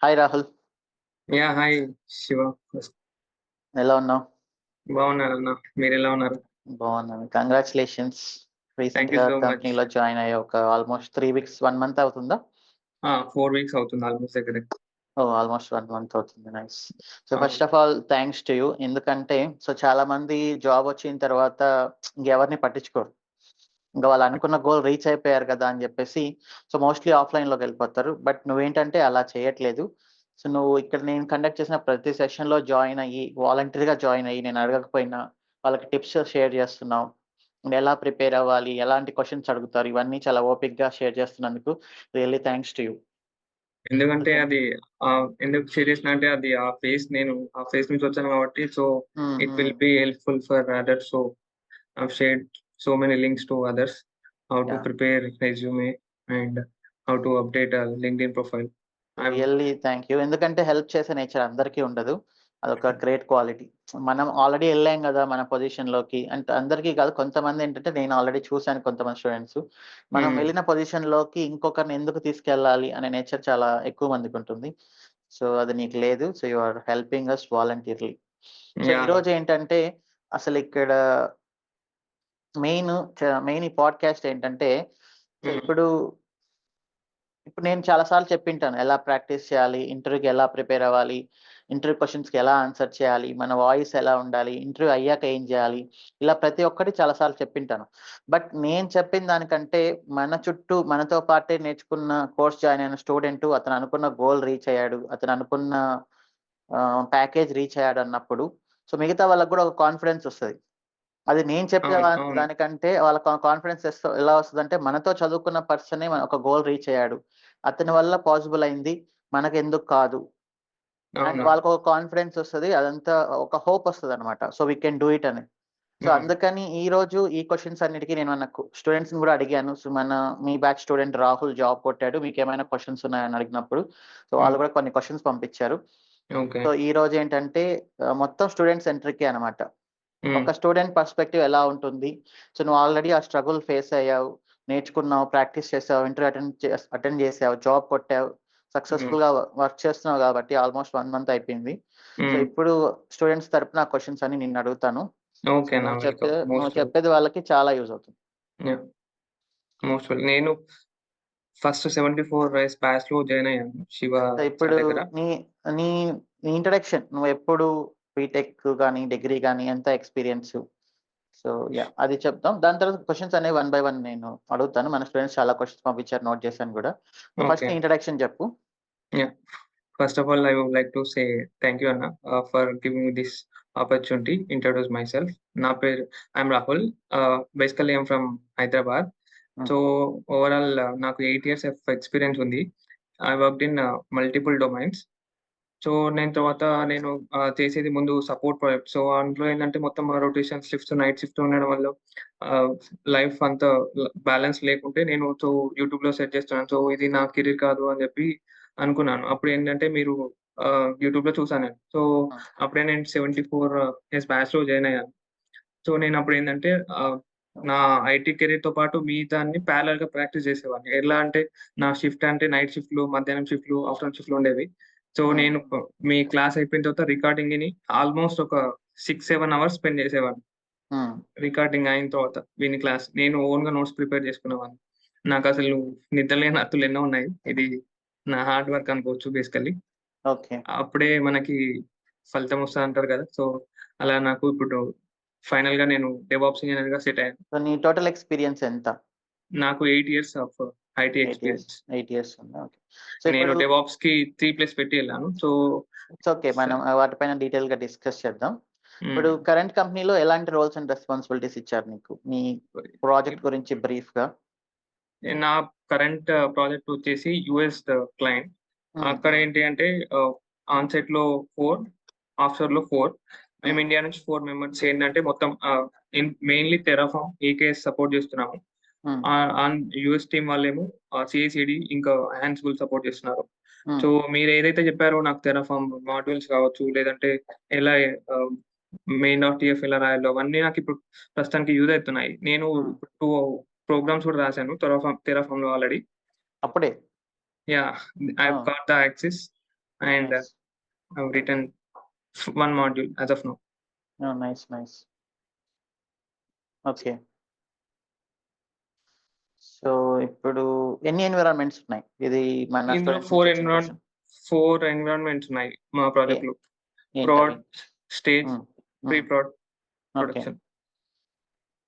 Hi Rahul. Hi Shiva. ఎలా ఉన్నావు? బాగున్నారన్న, మీరు ఎలా ఉన్నారు? బాగున్నాను. కంగ్రాచులేషన్స్. థ్యాంక్ యూ రీసెంట్‌గా సో మచ్. కంపెనీలో జాయిన్ అయ్యావు. ఒక ఆల్మోస్ట్ 3 వీక్స్, 1 మంత్ అవుతుందా? 4 వీక్స్ అవుతుంది ఆల్మోస్ట్ దగ్గర. ఓహ్! ఆల్మోస్ట్ 1 మంత్ అవుతుంది. నైస్. సో అవును. First of all thanks to you. ఎందుకంటే చాలా మంది జాబ్ వచ్చిన తర్వాత ఇంకెవరిని పట్టించుకోరు. ఇంక వాళ్ళు అనుకున్న గోల్ రీచ్ అయిపోయారు కదా అని చెప్పేసి మోస్ట్‌లీ ఆఫ్‌లైన్‌లోకెళ్ళిపోతారు. బట్ నువ్వేంటంటే అలా చేయట్లేదు. నువ్వు ఇక్కడ నేను కండక్ట్ చేసిన ప్రతి సెషన్‌లో జాయిన్ అయ్యి, వాలంటరీగా జాయిన్ అయ్యి, నేను అడగకపోయినా వాళ్ళకి టిప్స్ షేర్ చేస్తున్నావు. ఎలా ప్రిపేర్ అవ్వాలి? ఎలాంటి క్వెషన్స్ అడుగుతారు? ఇవన్నీ చాలా ఓపికగా షేర్ చేస్తున్నందుకు రియల్లీ థాంక్స్ టు యూ. ఎందుకంటే ఓకే. అది ఎందుకు షేర్ చేసిన అంటే అది ఆ ఫేస్ నుంచి వచ్చాను కాబట్టి హ్మ్. ఇట్ హ్మ్. Will be helpful for others. I've shared so many links to others, how to yeah! prepare resume and how to update a LinkedIn profile. I've really thank you. ఎందుకంటే హెల్ప్ చేసే nature అందరికీ ఉండదు. అదొక great quality. మనం already ఎళ్ళాం గదా! మన పొజిషన్‌లోకి. అంటే అందరికీ కాదు. కొంతమందేంటంటే నేను ఆల్రెడీ చూసాను కొంతమంది స్టూడెంట్స్. మనం హ్మ్. వెళ్ళిన పొజిషన్‌లోకి ఇంకొకరిని ఎందుకు తీసుకెళ్ళాలి అనే నేచర్ చాలా ఎక్కువ మందికుంటుంది. అది నీకు లేదు. You are helping us voluntarily. Yeah! ఈరోజేంటంటే అసలిక్కడ మెయిన్ ఈ పాడ్‌కాస్ట్ ఏంటంటే హ్మ్. ఇప్పుడు నేను చాలా సార్లు చెప్పింటాను. ఎలా ప్రాక్టీస్ చేయాలి? ఇంటర్వ్యూకి ఎలా ప్రిపేర్ అవ్వాలి? ఇంటర్వ్యూ క్వెషన్స్‌కి ఎలా ఆన్సర్ చేయాలి? మన వాయిస్ ఎలా ఉండాలి? ఇంటర్వ్యూ అయ్యాక ఏం చేయాలి? ఇలా ప్రతి ఒక్కటి చాలా సార్లు చెప్పింటాను. బట్ నేను చెప్పిన దానికంటే మన చుట్టూ మనతో పాటే నేర్చుకున్న కోర్స్ జాయిన్ అయిన స్టూడెంటు అతను అనుకున్న గోల్ రీచ్ అయ్యాడు. అతను అనుకున్న ప్యాకేజ్ రీచ్ అయ్యాడన్నప్పుడు మిగతా వాళ్ళకి గూడా ఒక కాన్ఫిడెన్స్ ఒస్తది. అది నేను చెప్పే అవును. అవును. దానికంటే వాళ్ళ కాన్ఫిడెన్స్ ఎలా వస్తదంటే, మనతో చదువుకున్న పర్సనే ఒక గోల్ రీచ్ అయ్యాడు. అతని వల్ల పాసిబుల్ అయింది. మనకెందుకు కాదు? అని అవును. వాళ్ళకొక కాన్ఫిడెన్స్ వస్తది. అదంతా ఒక హోప్ వస్తదనమాట. వి కెన్ డూ ఇట్ అని. అవును. అందుకని ఈరోజు ఈ క్వెషన్స్ అన్నిటికి నేను మన స్టూడెంట్స్‌ని గూడా అడిగాను. మీ బ్యాచ్ స్టూడెంట్ రాహుల్ జాబ్ కొట్టాడు. మీకేమైనా క్వెషన్స్ ఉన్నాయని అడిగినప్పుడు, హ్మ్. వాళ్ళు గూడా కొన్ని క్వెషన్స్ పంపించారు. ఓకే. ఈరోజేంటంటే మొత్తం స్టూడెంట్ సెంట్రికే అనమాట. హ్మ్. ఒక స్టూడెంట్ పర్స్‌పెక్టివ్ ఎలా ఉంటుంది? నువ్వు ఆల్రెడీ ఆ స్ట్రగుల్ ఫేస్ అయ్యావు. నేర్చుకున్నావు, ప్రాక్టీస్ చేసావు, ఇంటర్వ్యూ అటెండ్ చేసావు, జాబ్ కొట్టావు. హ్మ్. సక్సెస్‌ఫుల్‌గా వర్క్ చేస్తున్నావు గాబట్టి ఆల్‌మోస్ట్ 1 మంత్ అయిపోయింది. హ్మ్. ఇప్పుడు స్టూడెంట్స్ తరపున ఆ క్వెషన్స్ అన్ని నిన్నడుగుతాను. ఓకే అన్న. వెల్కమ్. నువ్వు మోస్ట్ వెల్. చెప్పేది వాళ్ళకి చాలా యూజ్ అవుతుంది. యాహ్! Most well. నేను ఫస్ట్ 74 ఇయర్స్ బ్యాచ్‌లో జాయిన్ అయ్యాను శివ సార్ ఇప్పుడు దగ్గర. నీ నీ నీ ఇంట్రడక్షన్ నువ్వెప్పుడు బీటెక్ గాని, డిగ్రీ గాని ఎంత ఎక్స్‌పీరియన్సు? అది చెప్దాం. దాని తర్వాత క్వెషన్స్ అనేవి వన్ బై వన్ నేను అడుగుతాను. మన స్టూడెంట్స్ చాలా క్వెషన్స్ పంపించారు. నోట్ చేశాను గూడా. First okay. నీ ఇంట్రడక్షన్ చెప్పు. Yeah! First of all I would like to say thank you అన్న for giving me this opportunity introduce myself. నా పేరు రాహుల్. Basically from Hyderabad. హ్మ్. సో, ఓవరాల్ నాకు 8 ఇయర్స్ ఆఫ్ ఎక్స్‌పీరియన్స్ ఉంది. I worked in multiple domains. So, నేను చేసేది ముందు support project. So, అందులో ఏంటంటే మొత్తం రొటేషన్ షిఫ్ట్స్, నైట్ షిఫ్ట్ ఉండడం వల్ల ఆహ్, లైఫ్ అంతా బ్యాలెన్స్ లేకుంటే యూట్యూబ్‌లో సెర్చ్ చేస్తున్నాను. సో, ఇది నా కెరీర్ కాదు అని చెప్పి అనుకున్నాను. అప్పుడేంటంటే మీరు యూట్యూబ్‌లో చూసాను నేను. సో, హ్మ్. అప్పుడే నేను 74 ఇయర్స్ బ్యాచ్‌లో జాయిన్ అయ్యాను. సో, నేనప్పుడేంటంటే నా ఐటీ కెరీర్‌తో పాటు మిగతాన్ని ప్యారలెల్‌గా ప్రాక్టీస్ చేసేవాడిని. ఎలా అంటే నా షిఫ్ట్ అంటే నైట్ షిఫ్ట్‌లు, మధ్యాహ్నం షిఫ్ట్‌లు, ఆఫ్టర్‌నూన్ షిఫ్ట్‌లు ఉండేవి. సో, హ్మ్. నేను మీ క్లాస్ అయిపోయిన తర్వాత రికార్డింగ్ విని ఆల్‌మోస్ట్ ఒక 6, 7 అవర్స్ స్పెండ్ చేసేవాడిని. హ్మ్. రికార్డింగ్ అయిన తర్వాత విని క్లాస్. నేను ఓన్‌గా నోట్స్ ప్రిపేర్ చేసుకునేవాడిని. నాకసలు నిద్రలేని రాత్రులు ఎన్నో ఉన్నాయి. ఇది నా హార్డ్ వర్క్ అనుకోవచ్చు బేసికల్లీ. ఓకే. అప్పుడే మనకి ఫలితం వస్తదంటారు కదా! సో, అలా నాకు ఇప్పుడు ఫైనల్‌గా నేను డెవాప్స్ ఇంజినీర్‌గా సెట్ అయ్యాను. నీ టోటల్ ఎక్స్‌పీరియన్స్ ఎంత? నాకు 8 years of IT 8 years. Experience. 8 years ఉందా? ఓకే. నేను ఇప్పుడు డెవాప్స్‌కి 3+ పెట్టి ఎళ్ళాను. So, it's okay. స మనం వాటిపైన డీటెయిల్‌గా డిస్కస్ చేద్దాం. ఇప్పుడు హ్మ్. కరెంట్ కంపెనీలో ఎలాంటి రోల్స్ అండ్ రెస్పాన్సిబిలిటీస్ ఇచ్చారు నీకు? నీ ప్రాజెక్ట్ గురించి బ్రీఫ్‌గా. నా కరెంట్ ప్రాజెక్ట్ వచ్చేసి యూఎస్ క్లయింట్. హ్మ్. అక్కడ హ్మ్. ఏంటి అంటే ఆన్‌సైట్‌లో 4, ఆఫ్‌షోర్‌లో 4. మేము హ్మ్. ఇండియా నుంచి 4 మెంబర్స్ ఏంటంటే మొత్తం మెయిన్‌లీ టెరాఫార్మ్, ఏకేఎస్ సపోర్ట్ చేస్తున్నాము. హ్మ్. యూఎస్ టీమ్ వాళ్ళేమో సీఐసీడీ ఇంకా హాన్సిబుల్ సపోర్ట్ చేస్తున్నారు. హ్మ్. సో, మీరేదైతే చెప్పారో నాకు టెరాఫార్మ్ మాడ్యూల్స్ కావచ్చు, లేదంటే ఎలా ఆహ్, మెయిన్.టిఎఫ్ ఎలా రాయాలో అవన్నీ నాకిప్పుడు ప్రస్తుతానికి యూజ్ అయితున్నాయి. నేను హ్మ్. 2 ప్రోగ్రామ్స్ కూడా రాసాను టెరాఫార్మ్‌లో ఆల్రెడీ. అప్పుడే. యాహ్! ఆ! I've got the access. And nice. I've written one module as of now. Oh! Nice. Nice. Okay. So, ఇప్పుడు ఎన్ని ఎన్విరాన్మెంట్స్ ఉన్నాయి? ఇది మన ఇందులో స్టూడెంట్స్ నుంచి వచ్చిన క్వెషన్. 4 ఎన్విరాన్మెంట్స్ ఉన్నాయి మా ఏ ప్రాజెక్ట్‌లో. ఏంటవి? ప్రాడ్, స్టేజ్, హ్మ్. ప్రీ హ్మ్. Proud, okay. Production.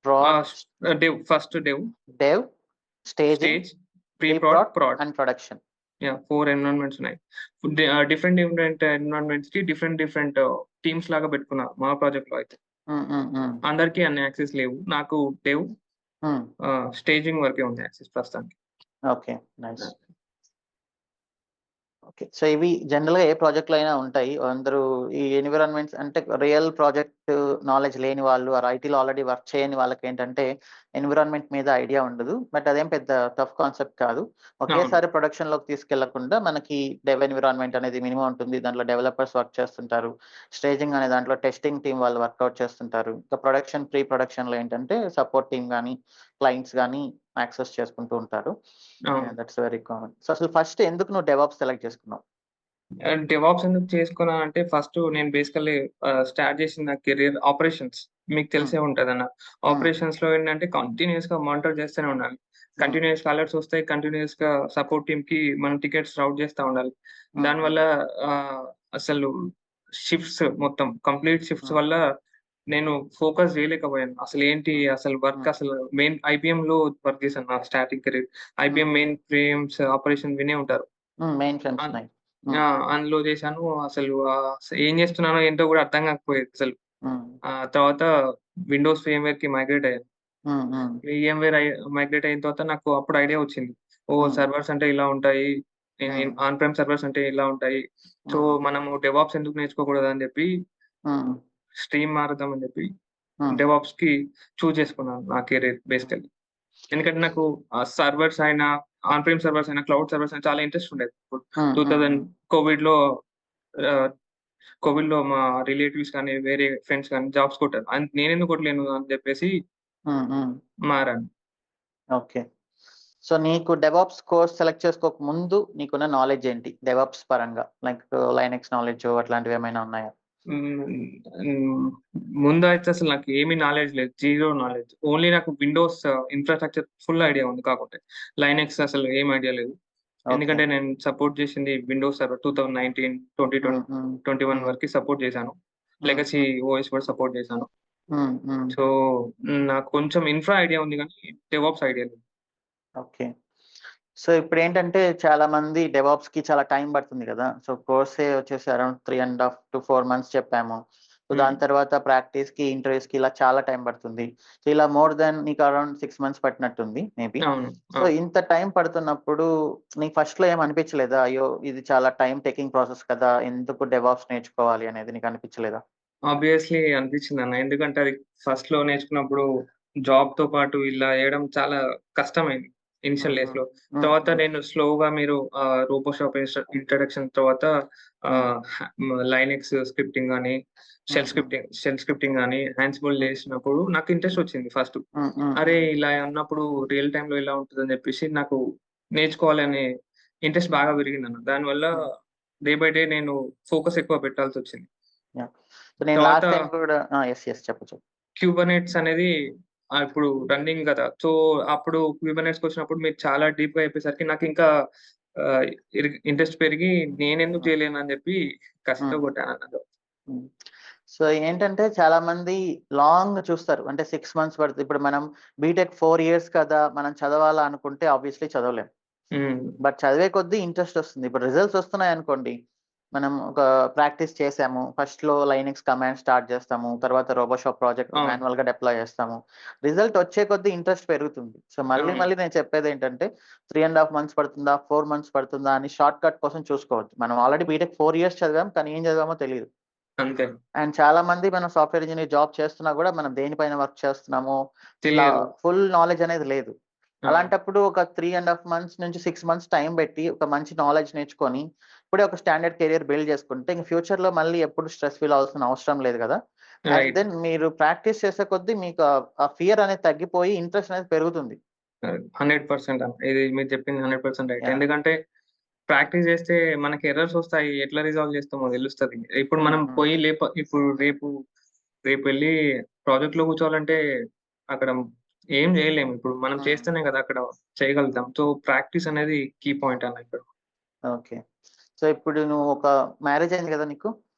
Proud, first dev, dev, staging, stage, pre pre proud, proud proud. And production. Yeah! 4 environments ఉన్నాయి. డిఫరెంట్ ఎన్విరాన్మెంట్స్‌కి డిఫరెంట్ టీమ్స్ లాగా పెట్టుకున్నారు మా ప్రాజెక్ట్‌లో అయితే. హ్మ్. హ్మ్. హ్మ్. అందరికీ అన్ని యాక్సెస్ లేవు. నాకు డెవ్, హ్మ్. స్టేజింగ్ వరకే ఉంది యాక్సెస్ ప్రస్తుతానికి. ఓకే. నైస్. ఓకే. సో, ఇవి జనరల్‌గా ఏ ప్రాజెక్ట్‌లో అయినా ఉంటాయి. అందరూ ఈ ఎన్విరాన్మెంట్స్ అంటే రియల్ ప్రాజెక్ట్ నాలెడ్జ్ లేని వాళ్ళు ఆర్ ఐటీలో ఆల్రెడీ వర్క్ చేయని వాళ్ళకేంటంటే ఎన్విరాన్మెంట్ మీద ఐడియా ఉండదు. బట్ అదేం పెద్ద టఫ్ కాన్సెప్ట్ కాదు. అవును. ఒకేసారి ప్రొడక్షన్‌లోకి తీసుకెళ్లకుండా మనకి డెవ్ ఎన్విరాన్మెంట్ అనేది మినిమమ్ ఉంటుంది. దాంట్లో డెవలపర్స్ వర్క్ చేస్తుంటారు. స్టేజింగ్ అనే దాంట్లో టెస్టింగ్ టీమ్ వాళ్ళు వర్కౌట్ చేస్తుంటారు. ఇంకా ప్రొడక్షన్, ప్రీ ప్రొడక్షన్‌లో ఏంటంటే సపోర్ట్ టీమ్ గాని, క్లయింట్స్ గాని యాక్సెస్ చేసుకుంటూ ఉంటారు. అవును. That's very common. సో, అసలు ఫస్ట్ ఎందుకు నువ్వు డెవాప్స్ సెలెక్ట్ చేసుకున్నావు? డెవాప్స్ ఎందుకు చేసుకున్నానంటే ఫస్ట్ నేను బేసికల్లీ స్టార్ట్ చేసిన నా కెరియర్ ఆపరేషన్స్. మీకు హ్మ్. తెలిసే ఉంటదన్న. హ్మ్. ఆపరేషన్స్‌లో ఏంటంటే కంటిన్యూయస్‌గా మానిటర్ చేస్తూనే ఉండాలి. హ్మ్. కంటిన్యూయస్‌గా అలర్ట్స్ వస్తాయి. కంటిన్యూయస్‌గా సపోర్ట్ టీమ్‌కి మనం టికెట్స్ రౌట్ చేస్తా ఉండాలి. హ్మ్. హ్మ్. దానివల్ల అసలు షిఫ్ట్స్ మొత్తం కంప్లీట్ షిఫ్ట్స్ హ్మ్. వల్ల నేను ఫోకస్ చేయలేకపోయాను. హ్మ్. అసలు వర్క్ హ్మ్. అసలు మెయిన్ ఐబీఎంలో వర్క్ చేశాను నా స్టార్టింగ్ కెరీర్. హ్మ్. ఐబీఎం హ్మ్. మెయిన్ ఫ్రేమ్స్ ఆపరేషన్ వినే ఉంటారు. హ్మ్. మెయిన్ ఫ్రేమ్స్ అన్ ఉన్నాయి. హ్మ్. ఆ! అందులో చేశాను. అసలు ఏం చేస్తున్నానో ఏంటో కూడా అర్థం కాకపోయేదసలు. హ్మ్. తర్వాత విండోస్ ఫ్రేమ్‌వర్క్‌కి మైగ్రేట్ అయ్యాను. హ్మ్. హ్మ్. VMware మైగ్రేట్ అయిన తర్వాత నాకు అప్పుడు ఐడియా వచ్చింది. ఓహ్! హ్మ్. సర్వర్స్ అంటే ఇలా ఉంటాయి. హ్మ్. ఆన్ ప్రెమ్ సర్వర్స్ అంటే ఇలా ఉంటాయి. సో, హ్మ్. మనము డెవాప్స్ ఎందుకు నేర్చుకోకూడదని చెప్పి హ్మ్. స్ట్రీమ్ మారుద్దామని చెప్పి హ్మ్. డెవాప్స్‌కి చేసుకున్నాను నా కెరీర్ హ్మ్. బేసికల్లీ. ఎందుకంటే నాకు సర్వర్స్ అయినా, ఆన్ ప్రెమ్ సర్వర్స్ అయినా, క్లౌడ్ సర్వర్స్ అయినా చాలా ఇంట్రెస్ట్ ఉండేది. ఇప్పుడు హ్మ్. హ్మ్. 2000 హ్మ్. కోవిడ్‌లో ఆహ్, కోవిడ్‌లో మా రిలేటివ్స్ కానీ, వేరే ఫ్రెండ్స్ కానీ జాబ్స్ కొట్టారు. నేనెందుకు కొట్టలేను అని చెప్పేసి హ్మ్. హ్మ్. మారాను. ఓకే. సో, నీకు డెవాప్స్ కోర్స్ సెలెక్ట్ చేసుకోక ముందు నీకున్న నాలెడ్జ్ ఏంటి? డెవాప్స్ పరంగా లైక్ లైనక్స్ నాలెడ్జో అట్లాంటివేమైనా ఉన్నాయా? హ్మ్. హ్మ్. ముందైతే అసలు నాకు ఏమి నాలెడ్జ్ లేదు. Zero knowledge. ఓన్లీ నాకు విండోస్ ఇన్‌ఫ్రాస్ట్రక్చర్ ఫుల్ ఐడియా ఉంది కాకుంటే. లైనక్స్ అసలు ఏం ఐడియా లేదు. ఓకే. ఎందుకంటే నేను సపోర్ట్ చేసింది విండోస్ సర్వర్ 2019, 2020, హ్మ్. హ్మ్. 21 హ్మ్. వరకి సపోర్ట్ చేశాను. హ్మ్. లెగసీ హ్మ్. ఓఎస్ కూడా సపోర్ట్ చేశాను. హ్మ్. హ్మ్. సో, నాకు కొంచెం ఇన్‌ఫ్రా ఐడియా ఉంది గానీ డెవాప్స్ ఐడియా లేదు. ఓకే. సో, ఇప్పుడేంటంటే చాలా మంది డెవాప్స్‌కి చాలా టైం పడుతుంది గదా! సో, కోర్సే వచ్చేసి అరౌండ్ 3½ to 4 మంత్స్ చెప్పాము. సో, హ్మ్. దాని తర్వాత ప్రాక్టీస్‌కి, ఇంటర్వ్యూస్‌కి ఇలా చాలా టైం పడుతుంది. సో, ఇలా మోర్ దాన్ నీకు అరౌండ్ 6 మంత్స్ పట్టినట్టుంది మేబీ. అవును. సో, అవును. ఇంత టైం పడుతున్నప్పుడు నీకు ఫస్ట్‌లో ఏమి అనిపించలేదా? అయ్యో! ఇది చాలా టైమ్ టేకింగ్ ప్రాసెస్ కదా! ఎందుకు డెవాప్స్ నేర్చుకోవాలి అనేది నీకు అనిపించలేదా? ఆబ్వియస్‌లీ అనిపించిందన్న. ఎందుకంటే అది ఫస్ట్‌లో నేర్చుకున్నప్పుడు జాబ్‌తో పాటు ఇలా చేయడం చాలా కష్టమైంది ఇనిషియల్ హ్మ్. హ్మ్. డేస్‌లో. హ్మ్. తర్వాత హ్మ్. నేను స్లోగా మీరు రోబోషాప్ ఇంట్రడక్షన్ తర్వాత హ్మ్. ఆహ్, హ లైనక్స్ స్క్రిప్టింగ్ గాని, హ్మ్. హ్మ్. షెల్ స్క్రిప్టింగ్ గాని, హాన్సిబుల్ హ్మ్. చేసినప్పుడు నాకు ఇంట్రెస్ట్ వచ్చింది ఫస్ట్. హ్మ్. హ్మ్. అరే! హ్మ్. ఇలా ఉన్నప్పుడు రియల్ టైమ్‌లో ఇలా ఉంటదని చెప్పేసి నాకు నేర్చుకోవాలనే ఇంట్రెస్ట్ బాగా పెరిగిందన్న. దానివల్ల హ్మ్. డే బై డే నేను ఫోకస్ ఎక్కువ పెట్టాల్సొచ్చింది. యాహ్! సో, నేను తర్వాత లాస్ట్ టైమ్ కూడా యెస్. యెస్. చెప్పు. చెప్పు. క్యూబర్నెట్స్ అనేది ఇప్పుడు రన్నింగ్ గదా! సో, అప్పుడు క్యూబర్నెట్స్‌కొచ్చినప్పుడు మీరు చాలా డీప్‌గా చెప్పేసరికి నాకింకా ఆహ్, ఇంట్రెస్ట్ పెరిగి నేనెందుకు హ్మ్. చేయలేనని జెప్పి కసితో హ్మ్. కొట్టానన్నట్టు. హ్మ్. సో, ఏంటంటే చాలామంది లాంగ్ చూస్తారు. అంటే 6 మంత్స్ పడుతుంది. ఇప్పుడు మనం బీటెక్ 4 ఇయర్స్ కదా! మనం చదవాలా అనుకుంటే ఆబ్వియస్‌లీ చదవలేం. హ్మ్. బట్ చదివే కొద్దీ ఇంట్రెస్ట్ వస్తుంది. ఇప్పుడు రిజల్ట్స్ వస్తున్నాయనుకోండి. మనం ఒక ప్రాక్టీస్ చేసాము. ఫస్ట్‌లో లైనక్స్ కమాండ్ స్టార్ట్ చేస్తాము. తర్వాత రోబోషాప్ ప్రాజెక్ట్ అవును. మాన్యువల్‌గా డిప్లాయ్ చేస్తాము. రిజల్ట్ వచ్చే కొద్దీ ఇంట్రెస్ట్ పెరుగుతుంది. సో, మళ్ళీ అవును. మళ్ళీ నేను చెప్పేదేంటంటే 3½ మంత్స్ పడుతుందా? 4 మంత్స్ పడుతుందా? అని షార్ట్ కట్ కోసం చూసుకోవద్దు. మనం ఆల్రెడీ బీటెక్ 4 ఇయర్స్ చదివాం. కానీ ఏం చదివామో తెలీదు. అంతే. అండ్ చాలా మంది మనం సాఫ్ట్‌వేర్ ఇంజినీర్ జాబ్ చేస్తున్నా గూడా మనం దేనిపైన వర్క్ చేస్తున్నామో, అసలా తెలియదు. ఫుల్ నాలెడ్జ్ అనేది లేదు. అవును. అలాంటప్పుడు ఒక 3½ మంత్స్ నుంచి 6 మంత్స్ టైం బెట్టి, ఒక మంచి నాలెడ్జ్ నేర్చుకొని, ఇప్పుడే ఒక స్టాండర్డ్ కెరియర్ బిల్డ్ చేసుకుంటే, ఇంక ఫ్యూచర్‌లో మళ్ళీ ఎప్పుడు స్ట్రెస్ ఫీల్ అవ్వాల్సిన అవసరం లేదు గదా! And right. దెన్ మీరు ప్రాక్టీస్ చేసే కొద్దీ మీకు ఆ ఫియర్ అనేది తగ్గిపోయి ఇంట్రెస్ట్ అనేది పెరుగుతుంది. 100% అన్న. ఇది మీరు చెప్పింది 100% రైట్. యాహ్! ఎందుకంటే ప్రాక్టీస్ చేస్తే మనకి ఎర్రర్స్ వస్తాయి. ఎట్లా రిజాల్వ్ చేస్తామో తెలుస్తది. ఇప్పుడు హ్మ్. మనం హ్మ్. పోయి ఇప్పుడు రేపెళ్లి ప్రాజెక్ట్‌లో కూర్చోవాలంటే అక్కడ ఏం చేయలేము. ఇప్పుడు మనం హ్మ్. చేస్తేనే కదా అక్కడ చేయగలుగుతాం. సో, ప్రాక్టీస్ అనేది కీ పాయింట్ అన్న ఇక్కడ. ఓకే. సో, ఇప్పుడు నువ్వు ఒక మ్యారేజ్ అయింది గదా నీకు?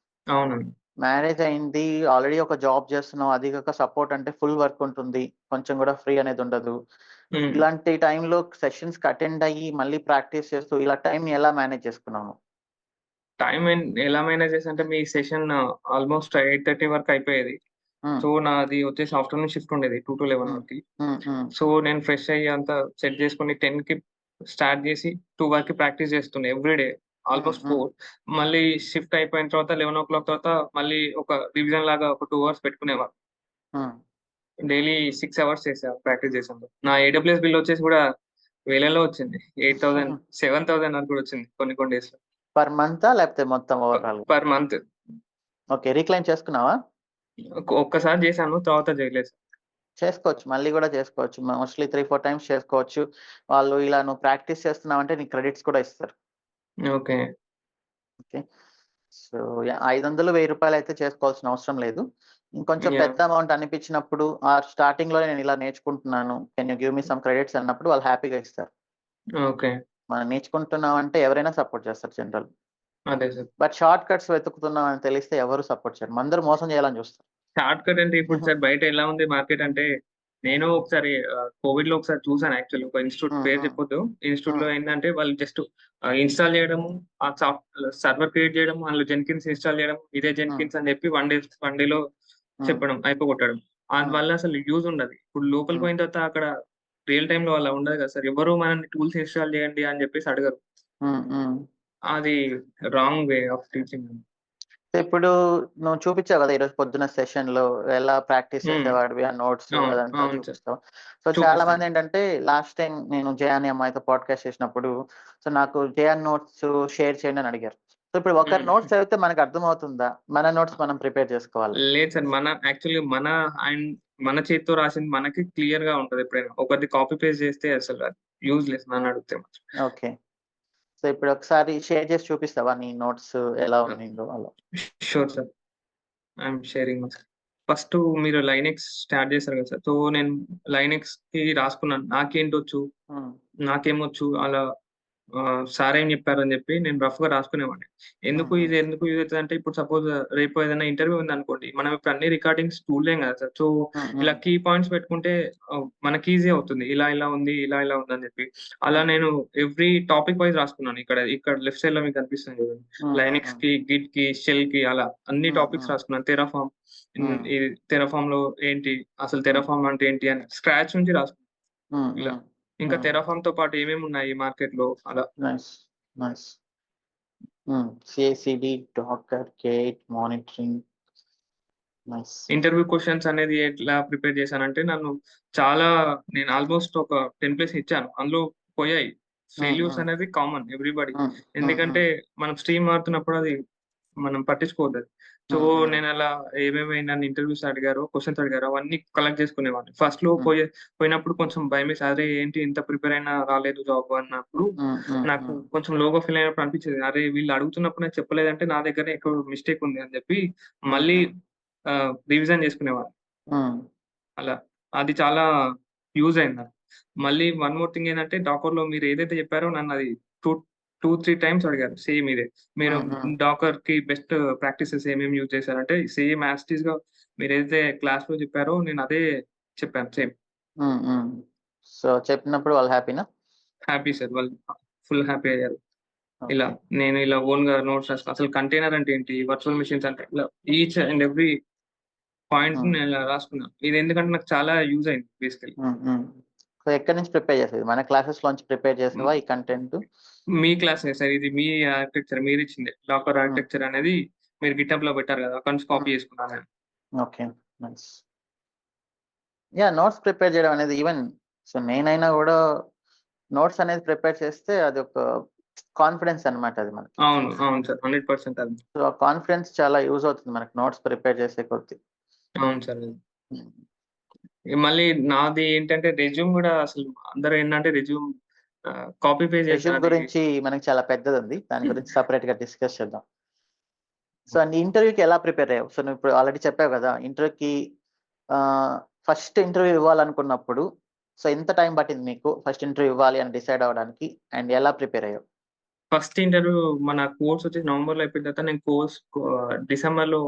అవునండి. మ్యారేజ్ అయింది. ఆల్రెడీ ఒక జాబ్ చేస్తున్నావు. అది కాక సపోర్ట్ అంటే ఫుల్ వర్క్ ఉంటుంది. కొంచెం గూడా ఫ్రీ అనేది ఉండదు. హ్మ్. ఇలాంటి టైంలో సెషన్స్‌కి అటెండ్ అయ్యి మళ్ళీ ప్రాక్టీస్ చేస్తూ ఇలా టైంని ఎలా మేనేజ్ చేసుకున్నావు నువ్వు? టైమ్ ఎలా మేనేజ్ చేశా అంటే మీ సెషన్ ఆల్‌మోస్ట్ 8:30 వరకు అయిపోయేది. హ్మ్. సో, నాది వచ్చేసి ఆఫ్టర్‌నూన్ షిఫ్ట్ ఉండేది 2-11 హ్మ్. వరకి. హ్మ్. హ్మ్. సో, నేను ఫ్రెష్ అయ్యి అంతా సెట్ చేసుకొని 10కి స్టార్ట్ చేసి 2 వరకి ప్రాక్టీస్ చేస్తుండే ఎవ్రీడే. హ్మ్. ఆల్‌మోస్ట్ హ్మ్. 4 మళ్ళీ షిఫ్ట్ అయిపోయిన తర్వాత 11:00 తర్వాత మళ్ళీ ఒక రివిజన్ లాగా ఒక 2 అవర్స్ పెట్టుకునేవాడిని. హ్మ్. డైలీ 6 అవర్స్ ప్రాక్టీస్ చేశాను. నా ఏడబ్ల్యూఎస్ బిల్ వచ్చేసి కూడా వేలల్లో వచ్చింది. 8,000, 7,000 వరకు కూడా వచ్చింది కొన్ని కొన్ని డేస్‌లో. పర్ మంతా? లేకపోతే మొత్తం ఓవరాల్‌గా? Per month. ఓకే. రీక్లెయిమ్ చేసుకున్నావా? ఒక్కసారి చేశాను. తర్వాత చేయలేదు. చేసుకోవచ్చు. మళ్ళీ గూడా చేసుకోవచ్చు. మోస్ట్‌లీ 3, 4 టైమ్స్ చేసుకోవచ్చు. వాళ్ళు ఇలా నువ్వు ప్రాక్టీస్ చేస్తున్నావంటే నీకు క్రెడిట్స్ కూడా ఇస్తారు. ఓకే. ఓకే. So, yeah! 500, రూ. 1000 అయితే చేసుకోవాల్సిన అవసరం లేదు. ఇంకొంచెం యాహ్! పెద్ద అమౌంట్ అనిపించినప్పుడు స్టార్టింగ్‌లోనే నేను ఇలా నేర్చుకుంటున్నాను. Can you give me some credits అన్నప్పుడు వాళ్ళు హ్యాపీగా ఇస్తారు. ఓకే. మనం నేర్చుకుంటున్నామంటే ఎవరైనా సపోర్ట్ చేస్తారు జనరల్. అదే సార్. బట్ షార్ట్ కట్స్ వెతుకుతున్నామని తెలిస్తే ఎవరు సపోర్ట్ చేయరు. అందరూ మోసం చేయాలని చూస్తారు. షార్ట్‌కట్ అంటే ఇప్పుడు సార్ బయట ఎలా ఉంది మార్కెట్ అంటే, నేను ఒకసారి కోవిడ్‌లో ఒకసారి చూసాను యాక్చువల్లీ. ఒక ఇన్‌స్టిట్యూట్ హ్మ్. పేరు హ్మ్. చెప్పొద్దు. ఇన్‌స్టిట్యూట్‌లో హ్మ్. ఏందంటే వాళ్ళు జస్ట్ ఇన్‌స్టాల్ చేయడము, ఆ సర్వర్ క్రియేట్ చేయడం, అందులో జెన్కిన్స్ ఇన్‌స్టాల్ చేయడం, ఇదే హ్మ్. జెన్కిన్స్ అని చెప్పి వన్ డేలో హ్మ్. చెప్పడం, అయిపోగొట్టడం. హ్మ్. అందువల్ల అసలు యూజ్ ఉండదు. ఇప్పుడు లోపలికి హ్మ్. పోయిన తర్వాత అక్కడ రియల్ టైమ్‌లో అలా ఉండదు కదా సార్. ఎవరు మనల్ని టూల్స్ ఇన్‌స్టాల్ చేయండి అని చెప్పేసి అడగరు. హ్మ్. హ్మ్. అది రాంగ్ వే ఆఫ్ టీచింగ్. ఇప్పుడు నువ్వు చూపించావు కదా! ఈరోజు పొద్దున్న సెషన్‌లో ఎలా ప్రాక్టీస్ హ్మ్. చేసేవాడివి, ఆ నోట్స్ అవును. అదంతా అవును సార్. చూపిస్తావు. సో, చూపిస్తాను. చాలామందేంటంటే లాస్ట్ టైమ్ నేను జయ అనే అమ్మాయితో పాడ్‌కాస్ట్ చేసినప్పుడు, సో, నాకు జయ నోట్స్ షేర్ చేయండి అని అడిగారు. సో, ఇప్పుడు ఒకరి హ్మ్. నోట్స్ చదివితే మనకు అర్థమవుతుందా? మన నోట్స్ మనం ప్రిపేర్ చేసుకోవాలా? లేదు సార్. యాక్చువల్‌గా మన చేత్తో రాసింది మనకి క్లియర్‌గా ఉంటది ఎప్పుడైనా. ఒకరిది కాపీ పేస్ట్ చేస్తే అసలు అది యూజ్‌లెస్ నన్నడిగితే మాత్రం. ఓకే. సో, ఇప్పుడు ఒకసారి షేర్ చేసి చూపిస్తావా నీ నోట్స్ ఎలా ఆ! ఉన్నిందో అలా? Sure sir. I'm sharing sir. First మీరు లైనెక్స్ స్టార్ట్ చేశారు కదా సార్. సో, నేను లైనెక్స్‌కి రాసుకున్నాను. నాకేంటొచ్చు, హ్మ్. నాకేమొచ్చు అలా సార్ ఏం చెప్పారని చెప్పి నేను రఫ్‌గా రాసుకునేవాడిని. హ్మ్. హ్మ్. ఎందుకు యూజ్ అయితదంటే ఇప్పుడు సపోజ్ రేపు ఏదైనా ఇంటర్వ్యూ ఉందనుకోండి. మనం ఇప్పుడు అన్ని రికార్డింగ్స్ చూడలేం కదా సార్. సో, హ్మ్. ఇలా హ్మ్. కీ పాయింట్స్ పెట్టుకుంటే మనకి ఈజీ అవుతుంది. ఇలా ఉంది, ఇలా ఉందని చెప్పి. అలా హ్మ్. నేను ఎవ్రీ టాపిక్ వైస్ రాసుకున్నాను. ఇక్కడ లెఫ్ట్ సైడ్‌లో మీకు కనిపిస్తుంది చూడండి. హ్మ్. హ్మ్. హ్మ్. లైనక్స్‌కి, గిట్‌కి, షెల్‌కి అలా అన్ని హ్మ్. టాపిక్స్ హ్మ్. రాసుకున్నాను. తెరాఫార్మ్ హ్మ్. ఇది తెరాఫార్మ్‌లో ఏంటి? అసలు హ్మ్. తెరాఫార్మ్ అంటే ఏంటి? అని స్క్రాచ్ నుంచి రాసుకున్నాను హ్మ్. ఇలా. హ్మ్. ఇంకా హ్మ్. తెరాఫార్మ్‌తో పాటు ఏమేమున్నాయి మార్కెట్‌లో అలా. Nice. Nice. Hmm. CI/CD, Docker, కేట్, మానిటరింగ్. నైస్. ఇంటర్వ్యూ క్వెషన్స్ అనేది ఎట్లా ప్రిపేర్ చేశానంటే చాలా నేను ఆల్‌మోస్ట్ ఒక 10+ ఇచ్చాను. అందులో పోయాయి. హ్మ్. ఫెయిల్యూర్స్ హ్మ్. అనేది కామన్ ఎవ్రీబడీ. హ్మ్. హ్మ్. హ్మ్. ఎందుకంటే మనం స్ట్రీమ్ మారుతున్నప్పుడు అది మనం పట్టించుకోవద్దది. సో, హ్మ్. హ్మ్. నేనలా ఏమేమి నన్ను ఇంటర్వ్యూస్ అడిగారో, క్వెషన్స్ అడిగారో అవన్నీ కలెక్ట్ చేసుకునేవాడిని. ఫస్ట్‌లో హ్మ్. పోయినప్పుడు కొంచెం భయమేసి అరే! ఏంటి ఇంత ప్రిపేర్ అయినా రాలేదు జాబ్ అన్నప్పుడు హ్మ్. హ్మ్. నాకు హ్మ్. కొంచెం లోగా ఫీల్ అయినప్పుడు అనిపించేది. అరే! వీళ్ళు అడుగుతున్నప్పుడు నేను చెప్పలేదంటే నా దగ్గరనే ఎక్కడో మిస్టేక్ ఉంది అని చెప్పి హ్మ్. మళ్ళీ హ్మ్. రివిజన్ చేసుకునేవాడిని. హ్మ్. అలా. అది చాలా యూజ్ అయింది నాకు. మళ్ళీ వన్ మోర్ థింగ్ ఏందంటే డాకర్‌లో మీరు ఏదైతే చెప్పారో నన్నది 2, 3 టైమ్స్ అడిగారు. సేమ్ ఇదే. మీరు హ్మ్. హ్మ్. డాకర్‌కి బెస్ట్ ప్రాక్టీసెస్ ఏమేమి యూజ్ చేశారంటే సేమ్ యాస్ ఇట్ ఈస్‌గా మీరేదైతే క్లాస్‌లో చెప్పారో నేను అదే చెప్పాను సేమ్. హ్మ్. హ్మ్. సో, చెప్పినప్పుడు వాళ్ళు హ్యాపీనా? Happy sir. వాళ్ళు ఫుల్ హ్యాపీ అయ్యారు. ఇలా ఓకే. నేను ఇలా ఓన్‌గా నోట్స్ రాసుకున్నా. అసలు కంటైనర్ అంటే ఏంటి? వర్చువల్ మెషిన్స్ అంటే ఇలా ఈచ్ అండ్ ఎవ్రీ పాయింట్‌ని హ్మ్. నేను ఇలా రాసుకున్నాను. ఇది ఎందుకంటే నాకు చాలా యూజ్ అయింది బేసికల్లీ. హ్మ్. హ్మ్. సో, ఎక్కడి నుంచి ప్రిపేర్ చేసేది? మన క్లాసెస్‌లోంచి ప్రిపేర్ చేసావా హ్మ్. ఈ కంటెంటు? మీ క్లాసే సార్. ఇది మీ ఆర్కిటెక్చర్ మీరిచ్చిందే. డాకర్ హ్మ్. ఆర్కిటెక్చర్ అనేది మీరు గిటబ్‌లో పెట్టారు గదా! అక్కడి నుంచి కాపీ హ్మ్. చేసుకున్నాను నేను. Okay. Nice. Yeah! Notes prepare చేయడం అనేది ఈవెన్ సో, నేనైనా గూడా నోట్స్ అనేది ప్రిపేర్ చేస్తే అదొక కాన్ఫిడెన్స్ అన్నమాట అది మనకి. అవును. అవును సార్. 100% అది. సో, ఆ కాన్ఫిడెన్స్ చాలా యూజ్ అవుతుంది మనకి నోట్స్ ప్రిపేర్ చేసే కొద్దీ. అవును సార్. అది. హ్మ్. మళ్ళీ నాది ఏంటంటే రెజ్యూమ్ గూడా అసలు అందరూ ఏంటంటే రెజ్యూమ్ కాపీ పేస్ట్ చేశాను రెజ్యూమ్ అది. గురించి మనకి చాలా పెద్దదుంది. దాని గురించి సెపరేట్‌గా డిస్కస్ చేద్దాం. సో, నీ ఇంటర్వ్యూకి ఎలా ప్రిపేర్ అయ్యావు? సో, నువ్వు ఇప్పుడు ఆల్రెడీ చెప్పావు కదా! ఇంటర్వ్యూకి ఫస్ట్ ఇంటర్వ్యూ ఇవ్వాలనుకున్నప్పుడు సో, ఎంత టైం పట్టింది మీకు ఫస్ట్ ఇంటర్వ్యూ ఇవ్వాలి అని డిసైడ్ అవ్వడానికి? అండ్ ఎలా ప్రిపేర్ అయ్యావు? ఫస్ట్ ఇంటర్వ్యూ మన కోర్స్ వచ్చేసి నవంబర్‌లో అయిపోయిన తర్వాత నేను డిసెంబర్‌లో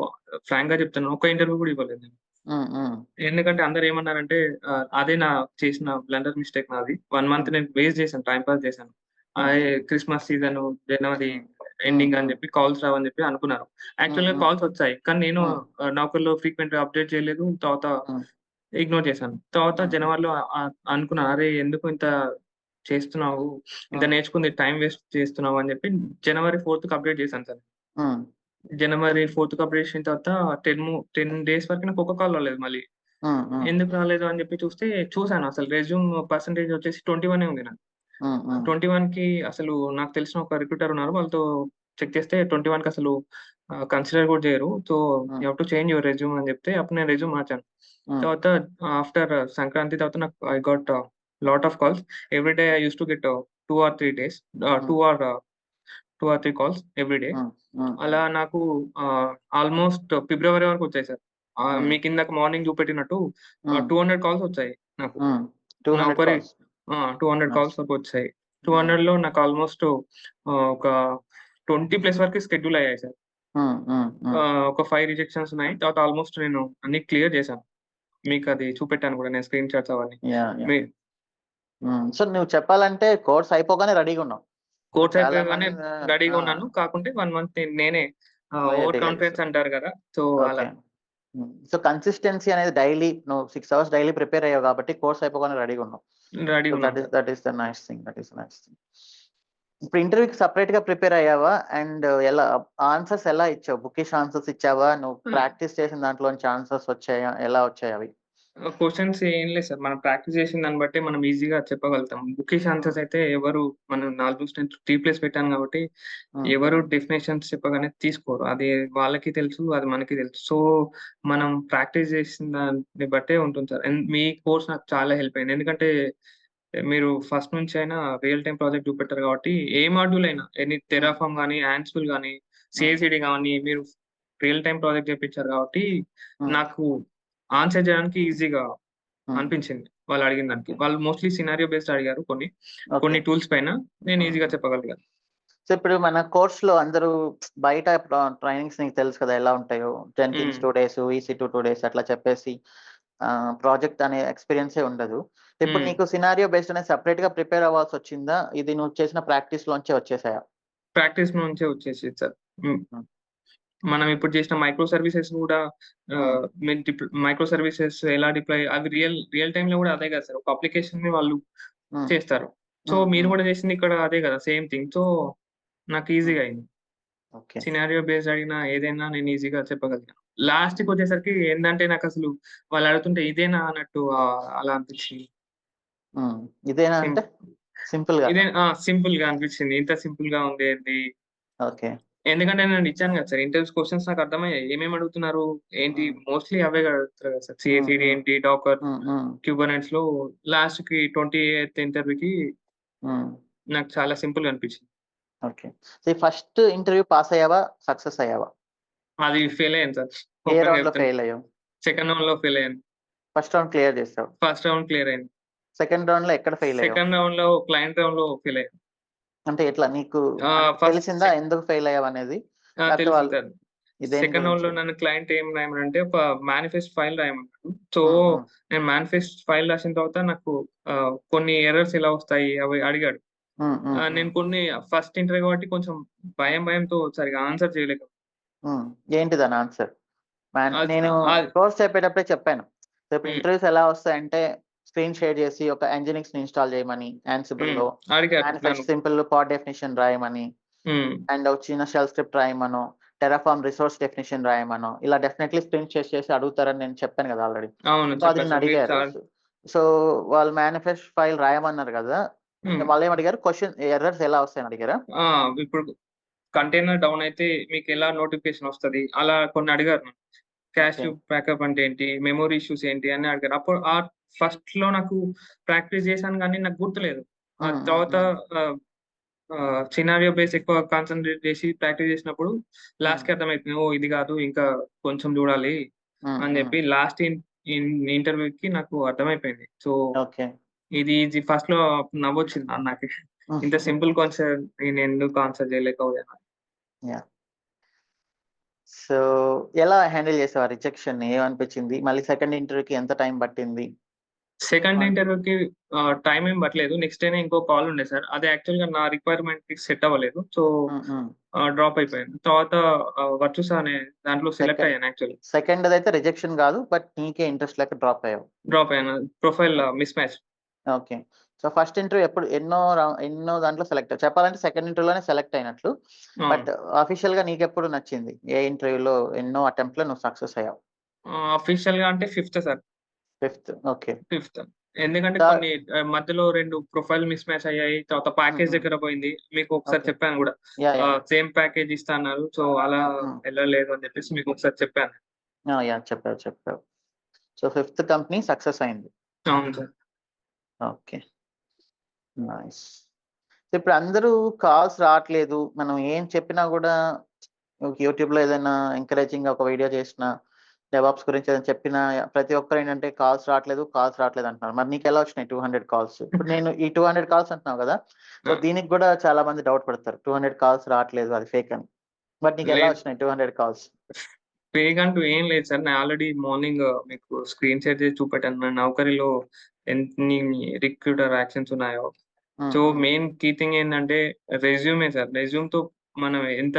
ఫ్రాంక్‌గా చెప్తున్నాను. ఒక్క ఇంటర్వ్యూ కూడా ఇవ్వలేదు నేను. హ్మ్. హ్మ్. ఎందుకంటే అందరూ ఏమన్నారంటే అదే చేసిన బ్లండర్ మిస్టేక్ నాది. 1 మంత్ హ్మ్. నేను వేస్ట్ చేశాను. టైమ్ పాస్ చేశాను. హ్మ్. క్రిస్మస్ సీజను, జనవరి హ్మ్. హ్మ్. ఎండింగ్ అని హ్మ్. చెప్పి కాల్స్ రావని చెప్పి అనుకున్నారు. హ్మ్. యాక్చువల్‌గా హ్మ్. కాల్స్ వచ్చాయి. కానీ నేను హ్మ్. నౌకర్‌లో ఫ్రీక్వెంట్‌గా అప్డేట్ చేయలేదు. తర్వాత హ్మ్. ఇగ్నోర్ చేశాను. తర్వాత హ్మ్. హ్మ్. జనవరిలో అనుకున్నాను. అరే! ఎందుకు ఇంత చేస్తున్నావు? ఇంత హ్మ్. నేర్చుకుంది టైమ్ వేస్ట్ చేస్తున్నావు అని చెప్పి జనవరి 4థ్‌కి అప్డేట్ చేశాను సార్. హ్మ్. జనవరి 4థ్‌కి అప్డేట్ చేసిన తర్వాత 10 డేస్ వరకు నాకు ఒక్క కాల్ రాలేదు మళ్ళీ. హ్మ్. హ్మ్. ఎందుకు రాలేదు అని చెప్పి చూసాను అసలు రెజ్యూమ్ పర్సెంటేజ్ వచ్చేసి 21 ఉంది నాది. హ్మ్. హ్మ్. 21కి అసలు నాకు తెలిసిన ఒక రిక్రూటర్ ఉన్నారు. వాళ్ళతో చెక్ చేస్తే 21కి అసలు కన్సిడర్ కూడా చేయరు. సో, హ్మ్. You have to change your resume అని చెప్తే అప్పుడు నేను రెజ్యూమ్ మార్చాను. హ్మ్. తర్వాత ఆఫ్టర్ సంక్రాంతి తర్వాత నాకు I got lot of calls. Every day I used to get 2 or 3 days 2 hmm. Or 2 or 3 calls every day. Hmm. Hmm. అలా నాకు ఆల్‌మోస్ట్ ఫిబ్రవరి వరకు వచ్చాయి సార్. హ్మ్. మీకిందాక మార్నింగ్ చూపెట్టినట్టు హ్మ్. 200 కాల్స్ వచ్చాయి నాకు. హ్మ్. 200 నౌకరీ కాల్స్. 200 నైస్. కాల్స్ వరకు వచ్చాయి. హ్మ్. 200లో నాకు ఆల్‌మోస్ట్ ఒక 20 ప్లస్ వరకు షెడ్యూల్ అయ్యాయి సార్. హ్మ్. హ్మ్. హ్మ్. ఒక 5 రిజెక్షన్స్ ఉన్నాయి. తర్వాత ఆల్‌మోస్ట్ నేను అన్నీ క్లియర్ చేశాను. మీకది చూపెట్టాను కూడా నేను స్క్రీన్ షాట్స్ అవన్నీ. యాహ్! యాహ్! మీ హ్మ్. సో, నువ్వు చెప్పాలంటే కోర్స్ అయిపోగానే రెడీగున్నావు. సో, కోర్స్ చాలా అయిపోగానే మంది రెడీగా ఆ! ఉన్నాను. కాకుంటే 1 మంత్ నేనే ఓవర్ వైయట్టిగా కాన్ఫిడెన్స్ చేసావు. అంటారు కదా! So, okay. అలా హ్మ్. సో, కన్సిస్టెన్సీ అనేది డైలీ నువ్వు 6 అవర్స్ డైలీ ప్రిపేర్ అయ్యావు కాబట్టి కోర్స్ అయిపోగానే రెడీగున్నావు. సో, రెడీగా ఉన్నాను sir. That is the nice thing. That is the nice thing. ఇప్పుడు ఇంటర్వ్యూకి సెపరేట్‌గా ప్రిపేర్ అయ్యావా? అండ్ ఎలా ఆన్సర్స్ ఎలా ఇచ్చావు? బుకిష్ ఆన్సర్స్ ఇచ్చావా? నువ్వు ప్రాక్టీస్ చేసిన దాంట్లోంచి ఆన్సర్స్ వచ్చాయా? ఎలా వచ్చాయవి? క్వెషన్స్ ఏం లేదు సార్. మనం ప్రాక్టీస్ చేసిన దాన్ని బట్టే మనం ఈజీగా చెప్పగలుగుతాం. బుకిష్ హ్మ్. ఆన్సర్స్ అయితే ఎవరు మనం 4 చూసిన 3 ప్లేస్ పెట్టాను కాబట్టి హ్మ్. ఎవరు హ్మ్. డెఫినిషన్స్ చెప్పగానే తీసుకోరు. అది వాళ్ళకి తెలుసు. అది మనకి తెలుసు. సో, మనం ప్రాక్టీస్ చేసిన దాన్ని బట్టే ఉంటుంది సార్. అండ్ మీ కోర్స్ నాకు చాలా హెల్ప్ అయింది. ఎందుకంటే మీరు ఫస్ట్ నుంచి అయినా రియల్ టైమ్ ప్రాజెక్ట్ చూపెట్టారు కాబట్టి ఏ మాడ్యూల్ అయినా హ్మ్. టెర్రాఫార్మ్ గాని, యాంసిబుల్ గాని, హ్మ్. సీఐసీడీ గాని మీరు రియల్ టైమ్ ప్రాజెక్ట్ చేపించారు కాబట్టి హ్మ్. నాకు ఆన్సర్ చేయడానికి ఈజీగా హ్మ్. అనిపించింది. వాళ్ళు అడిగిన దానికి. ఓకే. వాళ్ళు మోస్ట్‌లీ సినారియో బేస్డ్ అడిగారు కొన్ని. ఓకే. కొన్ని టూల్స్ పైన నేను హ్మ్. ఈజీగా హ్మ్. చెప్పగలిగాను. సో, ఇప్పుడు మన కోర్స్‌లో అందరూ బయట ట్రైనింగ్స్ నీకు తెలుసు కదా! ఎలా ఉంటాయో. హ్మ్. జెన్కిన్స్ 2 డేసు, ఈసీ2 2 డేస్ అట్లా చెప్పేసి ప్రాజెక్ట్ అనే ఎక్స్‌పీరియన్సే ఉండదు. ఇప్పుడు హ్మ్. నీకు సినారియో బేస్డ్ అనేది సెపరేట్‌గా ప్రిపేర్ అవ్వాల్సొచ్చిందా? ఇది నువ్వు చేసిన ప్రాక్టీస్‌లోంచే వచ్చేసాయా? ప్రాక్టీస్ నుంచే వచ్చేసేది సార్. హ్మ్. హ్మ్. మనం ఇప్పుడు చేసిన మైక్రో సర్వీసెస్ గూడా హ్మ్. మైక్రో సర్వీసెస్ ఎలా డిప్లాయ్ అవి రియల్ టైమ్‌లో గూడా అదే గదా సార్. ఒక అప్లికేషన్‌ని వాళ్ళు హ్మ్. చేస్తారు. సో, హ్మ్. మీరు హ్మ్. గూడా చేసింది ఇక్కడ అదే గదా! Same thing. సో, నాకు హ్మ్. ఈజీగా అయింది. ఓకే. సినారియో బేస్డ్ అడిగినా ఏదైనా నేను ఈజీగా చెప్పగలిగాను. లాస్ట్‌కొచ్చేసరికి ఏందంటే నాకసలు వాళ్ళు అడుగుతుంటే ఇదేనా అన్నట్టు అలా అనిపించింది. హ్మ్. ఇదేనా సిం అంటే సింపుల్‌గా. సింపుల్‌గా అనిపించింది. ఇంత సింపుల్‌గా ఉందేంటి? ఓకే. ఎందుకంటే నేను ఇచ్చాను కదా సార్ ఇంటర్వ్యూస్ క్వెషన్స్ నాకు అర్థమయ్యాయి. ఏమేమి అడుగుతున్నారు? ఏంటి హ్మ్. మోస్ట్‌లీ అవే అడుగుతారు కదా సార్. హ్మ్. సీఐసీడీ హ్మ్. ఏంటి? డాకర్, హ్మ్. హ్మ్. క్యూబర్నెట్స్‌లో లాస్ట్‌కి 28థ్ ఇంటర్వ్యూకి హ్మ్. నాకు చాలా సింపుల్‌గా అనిపించింది. ఓకే. సో, ఈ ఫస్ట్ ఇంటర్వ్యూ పాస్ అయ్యావా? సక్సెస్ అయ్యావా? అది ఫెయిల్ అయ్యాను సార్. ఏ ఓపెన్‌గా రౌండ్‌లో చెప్తున్నా. ఫెయిల్ అయ్యావు? సెకండ్ రౌండ్‌లో ఫెయిల్ అయ్యాను. ఫస్ట్ రౌండ్ క్లియర్ చేసావు. ఫస్ట్ రౌండ్ క్లియర్ అయింది. సెకండ్ రౌండ్‌లో ఎక్కడ ఫెయిల్ అయ్యావు? సెకండ్ రౌండ్‌లో క్లయింట్ రౌండ్‌లో ఫెయిల్ అయ్యాను. అంటే ఎట్లా నీకు అంటే ఫస్ట్ తెలిసిందా ఎందుకు ఫెయిల్ అయ్యావనేది? లేకపోతే తెలిసింది వాళ్ళు సార్. దేని సెకండ్ రౌండ్‌లో గురించి? నన్ను క్లయింట్ ఏం రాయమనంటే ఒక మేనిఫెస్ట్ ఫైల్ రాయమన్నాడు. సో, హ్మ్. హ్మ్. నేను మేనిఫెస్ట్ ఫైల్ రాసిన తర్వాత నాకు కొన్ని ఎర్రర్స్ ఎలా వస్తాయి అవి అడిగాడు. హ్మ్. హ్మ్. హ్మ్. నేను కొన్ని ఫస్ట్ ఇంటర్వ్యూ కాబట్టి కొంచెం భయంతో సరిగ్గా ఆన్సర్ చేయలేక హ్మ్. ఏంటిదని ఆన్సర్? అది నేను అది కోర్స్ చెప్పేటప్పుడే చెప్పాను. సో, ఇప్పుడు హ్మ్. ఇంటర్వ్యూస్ ఎలా వస్తాయంటే స్క్రీన్ షేర్ చేసి ఒక నginxని ఇన్‌స్టాల్ చేయమని హ్మ్. యాన్సిబుల్‌లో, అడిగారు నన్ను. మేనిఫెస్ట్ సింపుల్ పాడ్ డెఫినిషన్ రాయమని హ్మ్. అండ్ ఒక చిన్న షెల్ స్క్రిప్ట్ రాయమనో, టెర్రాఫార్మ్ రిసోర్స్ డెఫినిషన్ రాయమనో, ఇలా డెఫినైట్‌లీ స్క్రీన్ షేర్ చేసి అడుగుతారని నేను చెప్పాను కదా ఆల్రెడీ. అవును. సో, అది చెప్పారు నిన్ను సార్. మీరు అడిగారు. సో, వాళ్ళు మేనిఫెస్ట్ ఫైల్ రాయమన్నారు గదా! హ్మ్. వాళ్ళేమడిగారు క్వెషన్ ఎర్రర్స్ ఎలా వస్తాయని అడిగారా? ఆ! ఇప్పుడు కంటైనర్ డౌన్ అయితే మీకెలా నోటిఫికేషన్ వస్తది? అలా కొన్ని అడిగారు నన్ను. ఓకే. క్యాష్ బ్యాకప్ అంటే ఏంటి? మెమరీ ఇష్యూస్ ఏంటి? అని అడిగారు. అప్పుడు ఫస్ట్‌లో నాకు ప్రాక్టీస్ చేశాను గానీ నాకు గుర్తులేదు. తర్వాత సినారియో బేస్ ఎక్కువ కాన్సంట్రేట్ చేసి ప్రాక్టీస్ చేసినప్పుడు లాస్ట్‌కి అర్థమైపోయింది. ఓహ్! ఇది కాదు ఇంకా కొంచెం చూడాలి అని చెప్పి లాస్ట్ ఇంటర్వ్యూకి నాకు అర్థమైపోయింది. So, okay. ఇది ఫస్ట్‌లో నవ్వొచ్చింది నాకి. ఇంత సింపుల్ క్వెషన్ నేనెందుకు ఆన్సర్ చేయలేకపోయాను. యాహ్! సో, ఎలా హ్యాండిల్ చేసావు ఆ రిజెక్షన్‌ని? ఏమనిపించింది? మళ్ళీ సెకండ్ ఇంటర్వ్యూకి ఎంత టైం పట్టింది? సెకండ్ అన్ ఇంటర్వ్యూకి టైమ్ ఏం పట్టలేదు. నెక్స్ట్ డేనే ఇంకో కాల్ ఉండే సార్. అది యాక్చువల్‌గా నా రిక్వైర్మెంట్‌కి సెట్ అవ్వలేదు. సో, హ్మ్. హ్మ్. డ్రాప్ అయిపోయాను. తర్వాత వర్చుసా అనే దాంట్లో సెలెక్ట్ సెకండ్ అయ్యాను యాక్చువల్లీ. సెకండ్‌దయితే రిజెక్షన్ గాదు. బట్ నీకే ఇంట్రెస్ట్ లేక డ్రాప్ అయ్యావు. డ్రాప్ అయ్యాను. Profile miss match. Okay. So, first interview ఎప్పుడు ఎన్నో దాంట్లో సెలెక్ట్ చెప్పాలంటే సెకండ్ ఇంటర్వ్యూలోనే సెలెక్ట్ అయినట్లు. అవును. బట్ ఆఫిషియల్‌గా నీకెప్పుడు నచ్చింది? ఏ ఇంటర్వ్యూలో ఎన్నో అటెంప్ట్‌లో నువ్వు సక్సెస్ అయ్యావు? అఫీషియల్‌గా అంటే fifth sir. Fifth. Okay. Fifth. ఎందుకంటే థర్డ్. కొన్ని మధ్యలో 2 ప్రొఫైల్ మిస్ మ్యాచ్ అయ్యాయి. తర్వాత హ్మ్. ప్యాకేజ్ హ్మ్. దగ్గర పోయింది. మీకు ఒకసారి ఓకే. చెప్పాను గూడా. యాహ్! సేమ్ ప్యాకేజ్ ఇస్తా అన్నారు. సో, అలా హ్మ్. ఎళ్ళలేదు అని చెప్పేసి మీకు ఒకసారి చెప్పాను. యాహ్! చెప్పావు. సో, ఫిఫ్త్ కంపెనీ సక్సెస్ అయింది. అవును సార్. ఓకే. నైస్. ఇప్పుడు అందరూ కాల్స్ రాట్లేదు. మనం ఏం చెప్పినా గూడా యూట్యూబ్‌లో ఏదైనా ఎంకరేజింగ్‌గా ఒక వీడియో చేసినా, డెవాప్స్ గురించి ఏదైనా చెప్పినా ప్రతి ఒక్కరేంటంటే కాల్స్ రాట్లేదు అంటున్నారు. మరి నీకెలా వచ్చినాయి 200 కాల్స్? ఇప్పుడు నేను ఈ 200 కాల్స్ అంటున్నావు గదా! సో, ఆ! దీనికి గూడా చాలా మంది డౌట్ పడతారు. 200 కాల్స్ రాట్లేదు అది ఫేక్ అని. బట్ నీకెలా లేదు. వచ్చినాయి 200 కాల్స్? ఫేక్ అంటూ ఏం లేదు సార్. నేను ఆల్రెడీ మార్నింగ్ మీకు స్క్రీన్ షేర్ చేసి చూపెట్టాను. నా నౌకరీలో ఎన్ని రిక్రూటర్ యాక్షన్స్ ఉన్నాయో. హ్మ్. సో, హ్మ్. మెయిన్ కీ థింగ్ ఏందంటే రెజ్యూమే సార్. రెజ్యూమ్‌తో మనం ఎంత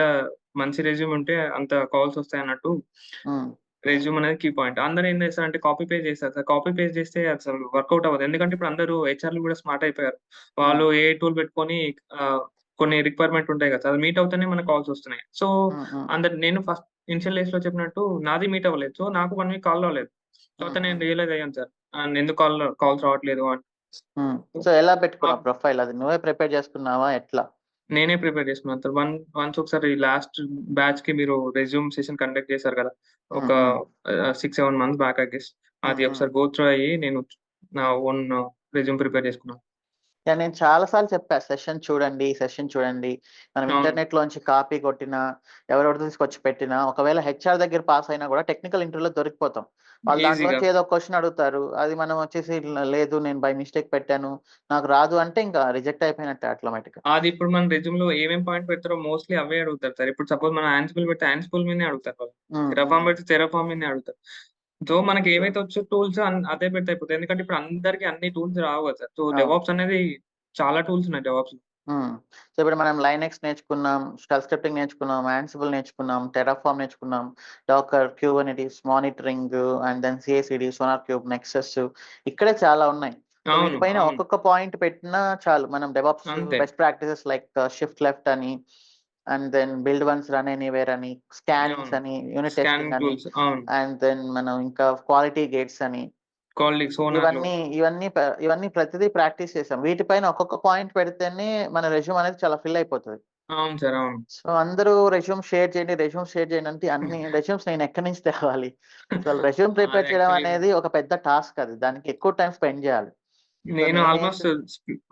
మంచి రెజ్యూమ్ ఉంటే అంత కాల్స్ వస్తాయన్నట్టు హ్మ్. రెజ్యూమ్ అనేది కీ పాయింట్. అందరూ ఏం చేస్తారంటే కాపీ పేస్ట్ చేస్తారు సార్. కాపీ పేస్ట్ చేస్తే అసలు వర్కౌట్ అవ్వదు. ఎందుకంటే ఇప్పుడు అందరూ హెచ్ఆర్‌లు కూడా స్మార్ట్ అయిపోయారు. హ్మ్. వాళ్ళు ఏఐ టూల్ పెట్టుకొని కొన్ని రిక్వైర్మెంట్ ఉంటాయి కదా! అది మీట్ అవుతేనే మనకు కాల్స్ వస్తున్నాయి. సో, హ్మ్. హ్మ్. నేను ఫస్ట్ ఇనిషియల్ డేస్‌లో చెప్పినట్టు నాది మీట్ అవ్వలేదు. సో, నాకు 1 వీక్ కాల్ రాలేదు. హ్మ్. తర్వాత నేను హ్మ్. రియలైజ్ అయ్యాను సార్. ఎందుకు కాల్స్ రావట్లేదు అని. హ్మ్. సో, ఎలా పెట్టుకున్నావు ఆహ్, ప్రొఫైల్? అది నువ్వే ప్రిపేర్ చేసుకున్నావా? ఎట్లా? నేనే ప్రిపేర్ చేసుకున్నాను సార్. వన్స్ ఒకసారి లాస్ట్ బ్యాచ్‌కి మీరు రెజ్యూమ్ సెషన్ కండక్ట్ చేశారు కదా! ఒక హ్మ్. హ్మ్. 6, 7 మంత్స్ బ్యాక్ ఐ గెస్. హ్మ్. అది హ్మ్. ఒకసారి గో త్రూ అయ్యి నేను నా ఓన్ రెజ్యూమ్ ప్రిపేర్ చేసుకున్నాను. యాహ్! నేను చాలా సార్లు చెప్పా. సెషన్ చూడండి. మనం అవును. ఇంటర్నెట్‌లోంచి కాపీ కొట్టినా, ఎవరెవరిదో తీసుకొచ్చి పెట్టినా, ఒకవేళ హెచ్ఆర్ దగ్గర పాస్ అయినా గూడా టెక్నికల్ ఇంటర్వ్యూలో దొరికిపోతాం. వాళ్ళు ఈజీగా. దాంట్లోంచి ఏదో ఒక క్వెషన్ అడుగుతారు. అది మనం వచ్చేసి లేదు నేను బై మిస్టేక్ పెట్టాను. నాకు రాదు అంటే ఇంకా రిజెక్ట్ అయిపోయినట్టే ఆటోమేటిక్‌గా. అది ఇప్పుడు మన రెజ్యూమ్‌లో ఏమేం పాయింట్ పెడతారో మోస్ట్‌లీ అవే అడుగుతారు సార్. ఇప్పుడు సపోజ్ మనం యాన్సిబుల్ పెడితే యాన్సిబుల్ మీదనే అడుగుతారు వాళ్ళు. హ్మ్. టెర్రాఫార్మ్ హ్మ్. పెడితే టెర్రాఫార్మ్ మీదనే అడుగుతారు. సో, మనకి సో ఏవైతే వచ్చో టూల్స్ అదే పెడితే అయిపోతది. ఎందుకంటే ఇప్పుడు అందరికి అన్ని టూల్స్ రావు కదా సార్. సో, అవును. డెవాప్స్ అనేది చాలా టూల్స్ ఉన్నాయి డెవాప్స్‌లో. హ్మ్. సో, ఇప్పుడు మనం లైనక్స్ నేర్చుకున్నాం, షెల్ స్క్రిప్టింగ్ నేర్చుకున్నాం, యాన్సిబుల్ నేర్చుకున్నాం, టెర్రాఫార్మ్ నేర్చుకున్నాం, Docker, Kubernetes, monitoring and then CICD, SonarQube, Nexus ఇక్కడే చాలా ఉన్నాయి. సో, అవును. వీటిపైన అవును. ఒక్కొక్క పాయింట్ పెట్టినా చాలు. మనం డెవాప్స్ అంతే. Best practices like shift left అని, and then build once run anywhere అని, స్కానింగ్స్ అవును. అని, యూనిట్ టెస్టింగ్ స్కానింగ్ అని, టూల్స్. అవును. అండ్ దెన్ మనం ఇంకా క్వాలిటీ గేట్స్ అని కాలిక్ సోనార్‌లో. ఇవన్నీ ప్రతిదీ ప్రాక్టీస్ చేసాం. వీటిపైన ఒక్కొక్క పాయింట్ పెడితేనే మన రెజ్యూమ్ అనేది చాలా ఫిల్ అయిపోతది. అవును సార్. అవును. సో, అందరూ రెజ్యూమ్ షేర్ చేయండి అంటే అన్ని రెజ్యూమ్స్ నేనెక్కడి నుంచి తేవాలి? అసలు రెజ్యూమ్ అది ప్రిపేర్ చేయడం యాక్చువల్లీ అనేది ఒక పెద్ద టాస్క్ అది. దానికి ఎక్కువ టైమ్ స్పెండ్ చేయాలి. సో, నేను నేనేం ఆల్‌మోస్ట్ చే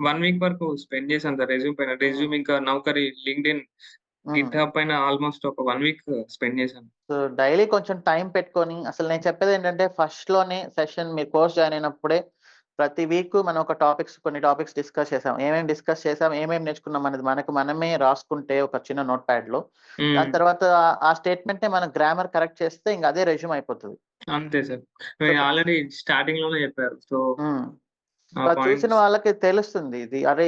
1 వీక్ వరకు స్పెండ్ చేశాను సార్ రెజ్యూమ్ పైన. హ్మ్. రెజ్యూమ్ ఇంకా నౌకరీ, లింక్డ్ఇన్, హ్మ్. గిట్‌హబ్ పైన ఆల్‌మోస్ట్ ఒక 1 వీక్ స్పెండ్ చేశాను. సో, డైలీ కొంచెం టైం పెట్టుకొని అసలు నేను చెప్పేదేంటంటే ఫస్ట్‌లోనే సెషన్ మీరు కోర్స్ జాయిన్ అయినప్పుడే ప్రతి వీక్ మనం కొన్ని టాపిక్స్ డిస్కస్ చేసాం. ఏమేమి డిస్కస్ చేసాం, ఏమేమి నేర్చుకున్నాం అనేది మనకు మనమే రాసుకుంటే ఒక చిన్న నోట్ ప్యాడ్‌లో. హ్మ్. దాని తర్వాత ఆ స్టేట్‌మెంట్‌నే మనం గ్రామర్ కరెక్ట్ చేస్తే ఇంక అదే రెజ్యూమ్ అయిపోతది. అంతే సార్. సో, మీరు ఆల్రెడీ స్టార్టింగ్‌లోనే చెప్పారు. సో, హ్మ్. ఆ సో, అది చూసిన పాయింట్స్ వాళ్ళకి తెలుస్తుంది. అరే!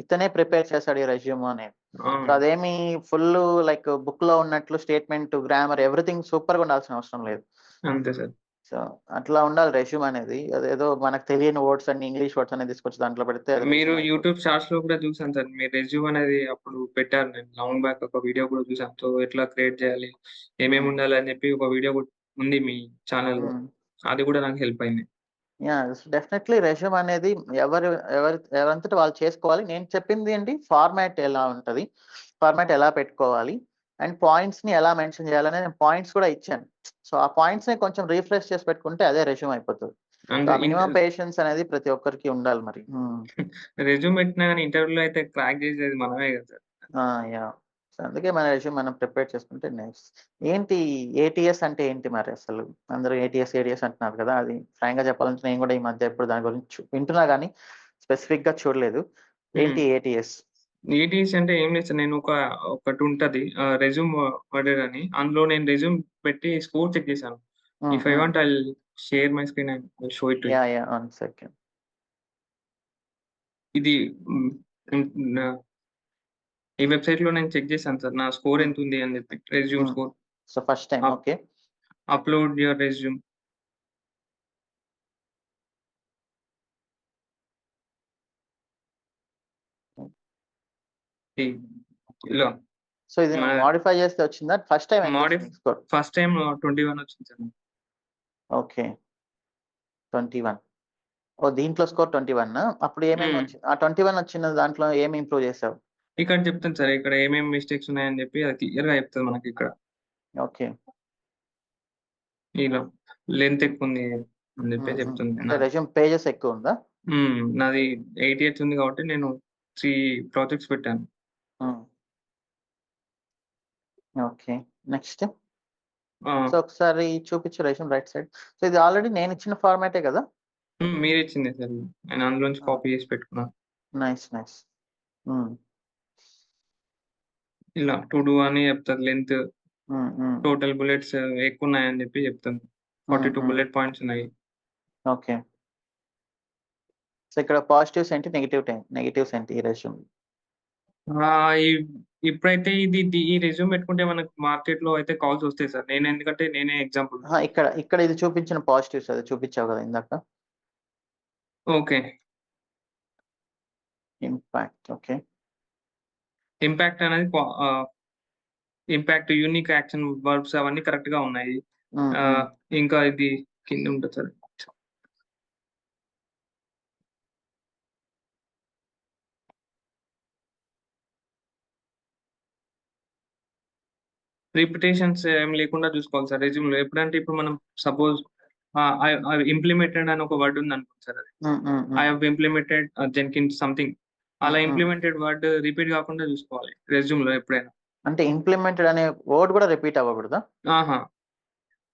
ఇతనే ప్రిపేర్ చేసాడు ఈ రెజ్యూమ్ అని. సో, అవును. అదేమి ఫుల్లు లైక్ బుక్‌లో ఉన్నట్లు స్టేట్‌మెంట్, గ్రామర్ ఎవ్రీథింగ్ సూపర్‌గా ఉండాల్సిన అవసరం లేదు. అంతే సార్. సో, అట్లా ఉండాలి రెజ్యూమ్ అనేది. అదేదో మనకు తెలియని వర్డ్స్ అన్ని ఇంగ్లీష్ వర్డ్స్ అన్ని తీసుకొచ్చి దాంట్లో పెడితే అది మీరు రెజ్యూమ్ అయిపోదు. యూట్యూబ్ షార్ట్స్‌లో కూడా చూసాను సార్. మీ రెజ్యూమ్ అనేది అప్పుడు పెట్టారు. నేను లాంగ్ బ్యాక్ ఒక వీడియో కూడా చూసాను. సో, ఎట్లా క్రియేట్ చేయాలి? ఏమేమి హ్మ్. ఉండాలి? అని చెప్పి ఒక వీడియో కూడా ఉంది మీ ఛానెల్‌లో. హ్మ్. అది కూడా నాకు హెల్ప్ అయింది. యాహ్! డెఫినైట్‌లీ రెజ్యూమ్ అనేది ఎవరు ఎవరంతట వాళ్ళు చేసుకోవాలి. నేను చెప్పింది ఏంటి ఫార్మాట్ ఎలా ఉంటది? ఫార్మాట్ ఎలా పెట్టుకోవాలి? అండ్ పాయింట్స్‌ని ఎలా మెన్షన్ చేయాలనే నేను పాయింట్స్ కూడా ఇచ్చాను. సో, ఆ పాయింట్స్‌ని కొంచెం రిఫ్రెష్ చేసి పెట్టుకుంటే అదే రెజ్యూమ్ అయిపోతది. సో, అంటే ఆ మినిమమ్ పేషెన్స్ అనేది ప్రతి ఒక్కరికి ఉండాలి మరి. రెజ్యూమ్ పెట్టినా గాని ఇంటర్వ్యూలో అయితే క్రాక్ చేసేది మనమే కదా సార్. యాహ్! సో, అందుకే మన రెజ్యూమ్ మనం ప్రిపేర్ చేసుకుంటే నైస్. ఏంటి ఏటీఎస్ అంటే ఏంటి మరి అసలు? అందరూ ఏటీఎస్ అంటున్నారు కదా! అది ఫ్రాంక్‌గా చెప్పాలంటే నేను కూడా ఈ మధ్య ఎప్పుడు దాని గురించి వింటున్నా గానీ స్పెసిఫిక్‌గా చూడలేదు. హ్మ్. ఏంటి ఏటీఎస్? ఈటీసీ అంటే ఏం లేదు సార్. నేను ఒకటుంటది రెజ్యూమ్ వర్డెర్ అని. అందులో నేను రెజ్యూమ్ పెట్టి స్కోర్ చెక్ చేశాను. హ్మ్. ఇఫ్ ఐ హ్మ్. Want share my screen and I'll show it to you. Yeah! One second. ఇది హ్మ్. హ్మ్. ఈ వెబ్‌సైట్‌లో నేను చెక్ చేశాను సార్. నా స్కోర్ హ్మ్. ఎంతుంది అని చెప్పి. రెజ్యూమ్ హ్మ్. Score. So, first time up okay. Upload your resume. ఈ ఇలా సో, ఇది మన నువ్వు మోడిఫై చేస్తే వచ్చిందా? ఫస్ట్ టైమ్ ఎంతొచ్చింది మోడిఫ్ నీకు స్కోర్? ఫస్ట్ టైమ్ 21 వచ్చింది సార్. ఓకే. 21. ఓహ్! దీంట్లో స్కోర్ 21 అప్పుడు ఏమేమి హ్మ్. ఆ 21 వచ్చిన దాంట్లో ఏమి ఇంప్రూవ్ చేసావు? ఇక్కడ చెప్తాను సార్. ఇక్కడ ఏమేమి మిస్టేక్స్ ఉన్నాయని చెప్పి అది క్లియర్‌గా చెప్తది మనకిక్కడ. ఓకే. ఇలా లెంత్ ఎక్కువుంది అని చెప్పి చెప్తుంది. అంటే రెజ్యూమ్ పేజెస్ ఎక్కువుందా? నాది 8 ఇయర్స్ ఉంది కాబట్టి నేను 3 ప్రాజెక్ట్స్ పెట్టాను. హ్మ్. ఓకే. నెక్స్ట్? ఆ! సో, ఒకసారి చూపించు రెజ్యూమ్ రైట్ సైడ్. సో, ఇది ఆల్రెడీ నేనిచ్చిన ఫార్మాటే కదా? మీరిచ్చిందే సార్ ఇది. నేను అందులోంచి ఆ! కాపీ చేసి పెట్టుకున్నాను. నైస్. హ్మ్. ఇలా టు డూ అని చెప్తది లెంత్, హ్మ్. టోటల్ బుల్లెట్స్ ఎక్కువున్నాయని చెప్పి చెప్తుంది. 42 హ్మ్. బుల్లెట్ పాయింట్స్ ఉన్నాయి. ఓకే. సో, ఇక్కడ పాజిటివ్స్ ఏంటి? నెగెటివ్స్ ఏంటి ఈ రెజ్యూమ్‌లో? ఆహ్, ఈ ఇప్పుడైతే ఈ రెజ్యూమ్ పెట్టుకుంటే మనకు మార్కెట్‌లో అయితే కాల్స్ వస్తాయి సార్. ఎందుకంటే నేనే ఎగ్జాంపుల్. అహా! ఇక్కడ ఇది చూపించిన పాజిటివ్స్ అది చూపించావు కదా ఇందాక. ఓకే. Impact okay. ఇంపాక్ట్ అనేది ఇంపాక్ట్, యూనిక్ యాక్షన్ వర్బ్స్ అవన్నీ కరెక్ట్‌గా ఉన్నాయి. హ్మ్. ఆహ్, ఇంకా ఇది కిందుంటది సార్. రిపిటేషన్స్ ఏం లేకుండా చూసుకోవాలి సార్ రెజ్యూమ్‌లో. ఎప్పుడంటే ఇప్పుడు మనం సపోజ్ ఐ ఇంప్లిమెంటెడ్ అని ఒక వర్డ్ ఉందనుకోండి సార్ అది. ఐ హ్మ్. Have implemented Jenkins something. అలా హ్మ్. ఇంప్లిమెంటెడ్ వర్డ్ రిపీట్ కాకుండా చూసుకోవాలి రెజ్యూమ్‌లో ఎప్పుడైనా. అంటే ఇంప్లిమెంటెడ్ అనే వర్డ్ కూడా రిపీట్ అవ్వకూడదా? ఆహా!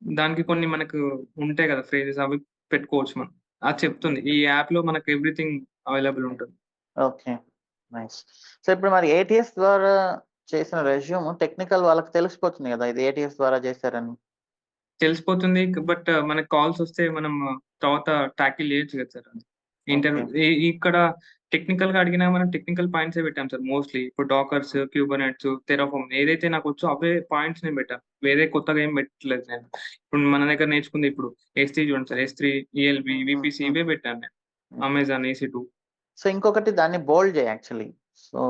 దానికి కొన్ని మనకు ఉంటాయి కదా! ఫ్రేజెస్ అవి పెట్టుకోవచ్చు మనం. అది చెప్తుంది. హ్మ్. ఈ యాప్‌లో మనకు ఎవ్రీథింగ్ అవైలబుల్ ఉంటుంది. ఓకే. నైస్. సో, ఇప్పుడు మరి ఏటీఎస్ ద్వారా చేసిన రెజ్యూమ్ టెక్నికల్ వాళ్ళకి తెలిసిపోతుంది గదా! ఇది ఏటీఎస్ ద్వారా చేశారని. తెలిసిపోతుంది. బట్ మనకు కాల్స్ వస్తే మనం తర్వాత టాకిల్ చేయొచ్చు కదా సార్ అది. ఓకే. ఇంటర్వ్యూ ఇక్కడ టెక్నికల్‌గా అడిగినా మనం టెక్నికల్ పాయింట్సే పెట్టాం సార్ మోస్ట్‌లీ. ఇప్పుడు డాకర్స్, హ్మ్. క్యూబర్నెట్స్, టెరాఫార్మ్ ఏదైతే నాకొచ్చో అవే పాయింట్స్ నేను పెట్టాను. వేరే కొత్తగా ఏం పెట్టలేదు నేను. ఇప్పుడు మన దగ్గర నేర్చుకుంది ఇప్పుడు S3 చూడండి సార్. S3, ELB, VPC హ్మ్. ఇవే పెట్టాను నేను. హ్మ్. Amazon EC2. సో, ఇంకొకటి దాన్ని బోల్డ్ చేయి యాక్చువల్లీ. సో,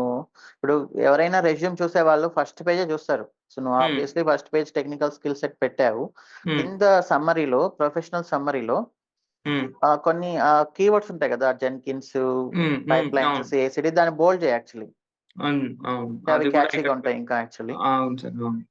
ఇప్పుడు ఎవరైనా రెజ్యూమ్ చూసేవాళ్ళు ఫస్ట్ పేజే చూస్తారు. సో, నువ్వు హ్మ్. Obviously first page technical skill set పెట్టావు. హ్మ్. కింద సమ్మరీలో ప్రొఫెషనల్ సమ్మరీలో హ్మ్. కొన్ని కీవర్డ్స్ ఉంటాయి కదా! జెన్కిన్స్, పైప్‌లైన్స్, అవును. CI/CD దాన్ని బోల్డ్ చేయి యాక్చువల్లీ. అవును. అవి అది కూడా క్యాచీగా ఇక్కడ ఉంటాయి ఇంకా యాక్చువల్లీ. అవును సార్. అవును.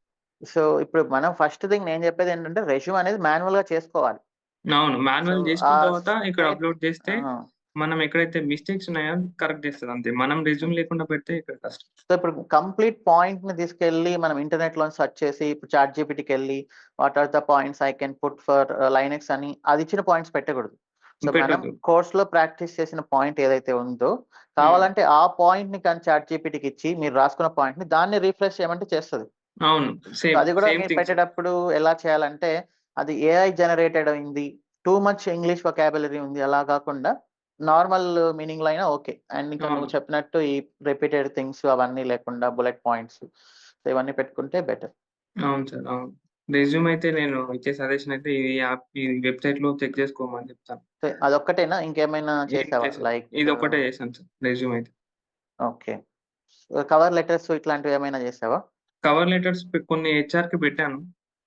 సో, ఇప్పుడు మనం ఫస్ట్ థింగ్ నేను చెప్పేదేంటంటే రెజ్యూమ్ అనేది మాన్యువల్‌గా చేసుకోవాలి. అవును. సో, మాన్యువల్ ఆ చేసుకున్న తర్వాత ఇక్కడ స్టేట్ అప్‌లోడ్ చేస్తే ఆ! మనం ఎక్కడైతే మిస్టేక్స్ ఉన్నాయో కరెక్ట్ చేస్తది అంతే. మనం హ్మ్. రెజ్యూమ్ లేకుండా పెడితే ఇక్కడ కష్టం. సో, ఇప్పుడు కంప్లీట్ పాయింట్‌ని తీసుకెళ్ళి మనం ఇంటర్నెట్‌లోని సెర్చ్ చేసి ఇప్పుడు చాట్‌జీపీటీకెళ్ళి what are the points I can put for Linux అని అది ఇచ్చిన పాయింట్స్ పెట్టకూడదు. సో, మనం పెట్టొద్దు. కోర్స్‌లో ప్రాక్టీస్ చేసిన పాయింట్ ఏదైతే ఉందో హ్మ్. కావాలంటే ఆ పాయింట్‌ని కానీ చాట్‌జీపీటీకి ఇచ్చి మీరు రాసుకున్న పాయింట్‌ని దాన్ని రిఫ్రెష్ చేయమంటే చేస్తది. అవును. So, same. అది గూడా సేమ్ మీరు థింగ్స్. పెట్టేటప్పుడు ఎలా చేయాలంటే, అది ఏఐ జనరేటెడ్ అయింది. టూ మచ్ ఇంగ్లీష్ వొకాబులరీ ఉంది. అలా గాకుండా నార్మల్ మీనింగ్‌లో అయినా ఓకే. అండ్ ఇంకా అవును. నువ్వు చెప్పినట్టు ఈ రిపీటెడ్ థింగ్స్ అవన్నీ లేకుండా బుల్లెట్ పాయింట్స్ సో, ఇవన్నీ పెట్టుకుంటే బెటర్. అవును సార్. అవును. రెజ్యూమ్ అయితే నేను ఇచ్చే సజెషన్ అయితే ఈ వెబ్‌సైట్‌లో చెక్ చేసుకోమని చెప్తాను. సో, అదొక్కటేనా? ఇంకేమైనా ఏం చేసావా? చేశాను. లైక్ ఇదొక్కటే చేశాను సార్ రెజ్యూమ్ అయితే. ఓకే. కవర్ లెటర్స్ ఇట్లాంటివేమైనా చేసావా? కవర్ లెటర్స్ కొన్ని హెచ్ఆర్‌కి పెట్టాను.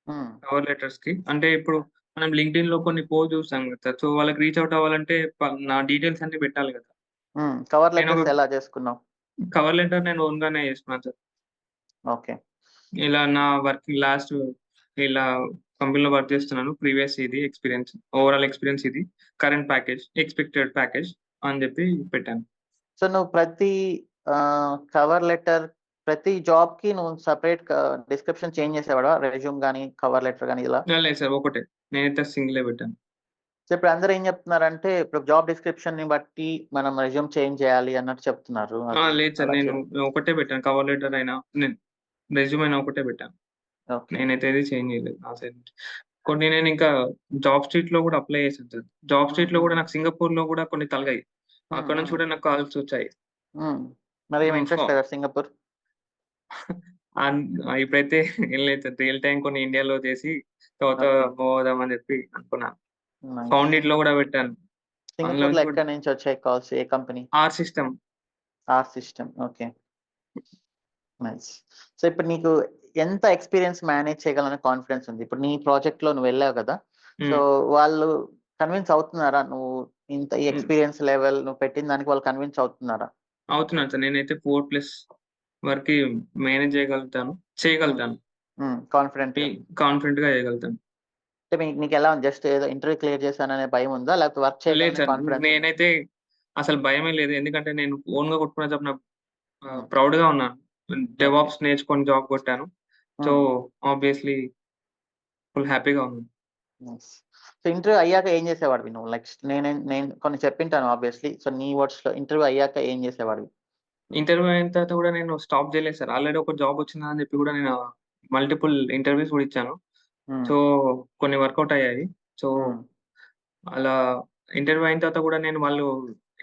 హ్మ్. కవర్ లెటర్స్‌కి. అంటే ఇప్పుడు మనం లింక్డ్ఇన్‌లో కొన్ని పోస్ట్ చూస్తాం కదా! సో, వాళ్ళకి రీచ్ అవుట్ అవ్వాలంటే నా డీటెయిల్స్ అన్నీ పెట్టాలి కదా! కవర్ నేనొక లెటర్స్ ఎలా చేసుకున్నావు? కవర్ లెటర్ నేను ఓన్‌గానే చేసుకున్నాను సార్. ఓకే. ఇలా నా వర్కింగ్ ఇలా కంపెనీలో వర్క్ చేస్తున్నాను. ప్రీవియస్ ఇది ఎక్స్‌పీరియన్స్. ఓవరాల్ ఎక్స్‌పీరియన్స్ ఇది. కరెంట్ ప్యాకేజ్, ఎక్స్‌పెక్టెడ్ ప్యాకేజ్ అని చెప్పి పెట్టాను. సో, నువ్వు ప్రతి కవర్ లెటర్ ప్రతి జాబ్‌కి నువ్వు సెపరేట్ డిస్క్రిప్షన్ చేంజ్ చేసేవాడా? రెజ్యూమ్ గాని, కవర్ లెటర్ గాని ఇలా? లేదు సార్ ఒకటే. నేనైతే సింగిలే పెట్టాను. సో, ఇప్పుడు అందరూ ఏం చెప్తున్నారంటే, ఇప్పుడు జాబ్ డిస్క్రిప్షన్‌ని బట్టి మనం రెజ్యూమ్ చేంజ్ చేయాలి అన్నట్టు చెప్తున్నారు. అది లేదు సార్. అలా నేను ఒకటే పెట్టాను. కవర్ లెటర్ అయినా, రెజ్యూమ్ అయినా ఒకటే పెట్టాను. ఓకే. నేనైతే ఏది చేంజ్ చేయలేదు నా సైడ్ నుంచి. కొన్ని నేనింకా జాబ్ స్ట్రీట్‌లో కూడా అప్లై చేశాను సార్. జాబ్ స్ట్రీట్‌లో కూడా నాకు సింగపూర్‌లో కూడా కొన్ని తలిగాయి. అక్కడ నుంచి కూడా నాకు కాల్స్ వచ్చాయి. మరి ఏమి హ్మ్. ఇంట్రెస్ట్ లేదా సింగపూర్? ఇప్పుడైతే ఏం లేదు సార్. రియల్ టైమ్ కొన్ని ఇండియాలో చేసి తర్వాత ఓకే. మూవ్ అవుదామని చెప్పి అనుకున్నాను. నైస్. ఫౌండిట్‌లో కూడా పెట్టాను. అందులో సింగపూర్‌లో నుంచి కూడా ఎక్కడి నుంచి వచ్చాయి కాల్స్? ఏ company? R system. R system. Okay. Nice. So, ఇప్పుడు నీకు ఎంత ఎక్స్‌పీరియన్స్ మేనేజ్ చేయగలననే కాన్ఫిడెన్స్ ఉంది? ఇప్పుడు నీ ప్రాజెక్ట్‌లో నువ్వు వెళ్ళావు కదా! సో, హ్మ్. వాళ్ళు కన్విన్స్ అవుతున్నారా? నువ్వు ఇంత ఈ హ్మ్. ఎక్స్‌పీరియన్స్ లెవెల్ నువ్వు పెట్టిన దానికి వాళ్ళు కన్విన్స్ అవుతున్నారా? అవుతున్నాను సార్. నేనైతే 4+ వరకి మేనేజ్ చేయగలుగుతాను. హ్మ్. చేయగలుగుతాను. కాన్ఫిడెంట్‌గా. కాన్ఫిడెంట్‌గా చేయగలుగుతాను. అంటే నీకెలా ఉంది? జస్ట్ ఏదో ఇంటర్వ్యూ క్లియర్ చేశాననే భయం ఉందా? లేకపోతే వర్క్ లేదు చేయగలననే సార్. కాన్ఫిడెన్స్ ఉందా? నేనైతే అసలు భయమే లేదు. ఎందుకంటే నేను ఓన్‌గా కొట్టుకునే జాబ్ నాకు హ్మ్. ప్రౌడ్‌గా ఉన్నాను. ఓకే. డెవాప్స్ నేర్చుకొని జాబ్ కొట్టాను. సో, హ్మ్. ఆబ్వియస్‌లీ ఫుల్ హ్యాపీగా ఉన్నాను. నైస్. సో, ఇంటర్వ్యూ అయ్యాక ఏం చేసేవాడివి నువ్వు? నెక్స్ట్ నేను కొన్ని చెప్పింటాను ఆబ్వియస్‌లీ. సో, నీ వర్డ్స్‌లో ఇంటర్వ్యూ అయ్యాక ఏం చేసేవాడివి? ఇంటర్వ్యూ అయిన తర్వాత కూడా నేను స్టాప్ చేయలేదు సార్. ఆల్రెడీ ఒక జాబ్ వచ్చిందని చెప్పి కూడా నేను మల్టిపుల్ ఇంటర్వ్యూస్ కూడా ఇచ్చాను. హ్మ్. సో, కొన్ని వర్కౌట్ అయ్యాయి. సో, హ్మ్. అలా ఇంటర్వ్యూ అయిన తర్వాత కూడా నేను వాళ్ళు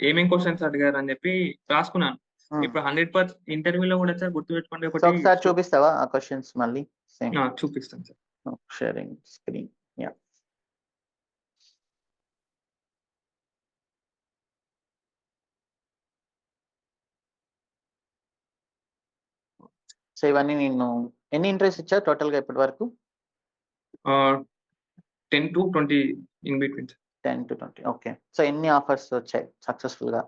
ఏమేం క్వెషన్స్ అడిగారని చెప్పి రాసుకున్నాను. హ్మ్. ఇప్పుడు 100% ఇంటర్వ్యూలో కూడా సార్ గుర్తుపెట్టుకోండి సో, ఒకటి ఒకసారి చూపిస్తావా ఆ క్వెషన్స్ మళ్ళీ? సేమ్. చూపిస్తాను sir. Sharing screen. Yeah! So, ఇవన్నీ నేను ఎన్ని ఇంటర్వ్యూస్ ఇచ్చావు టోటల్‌గా ఇప్పటి వరకు? Ah, 10-20 in between sir. 10-20. Okay. So, ఎన్ని ఆఫర్స్ వచ్చాయి సక్సెస్‌ఫుల్‌గా?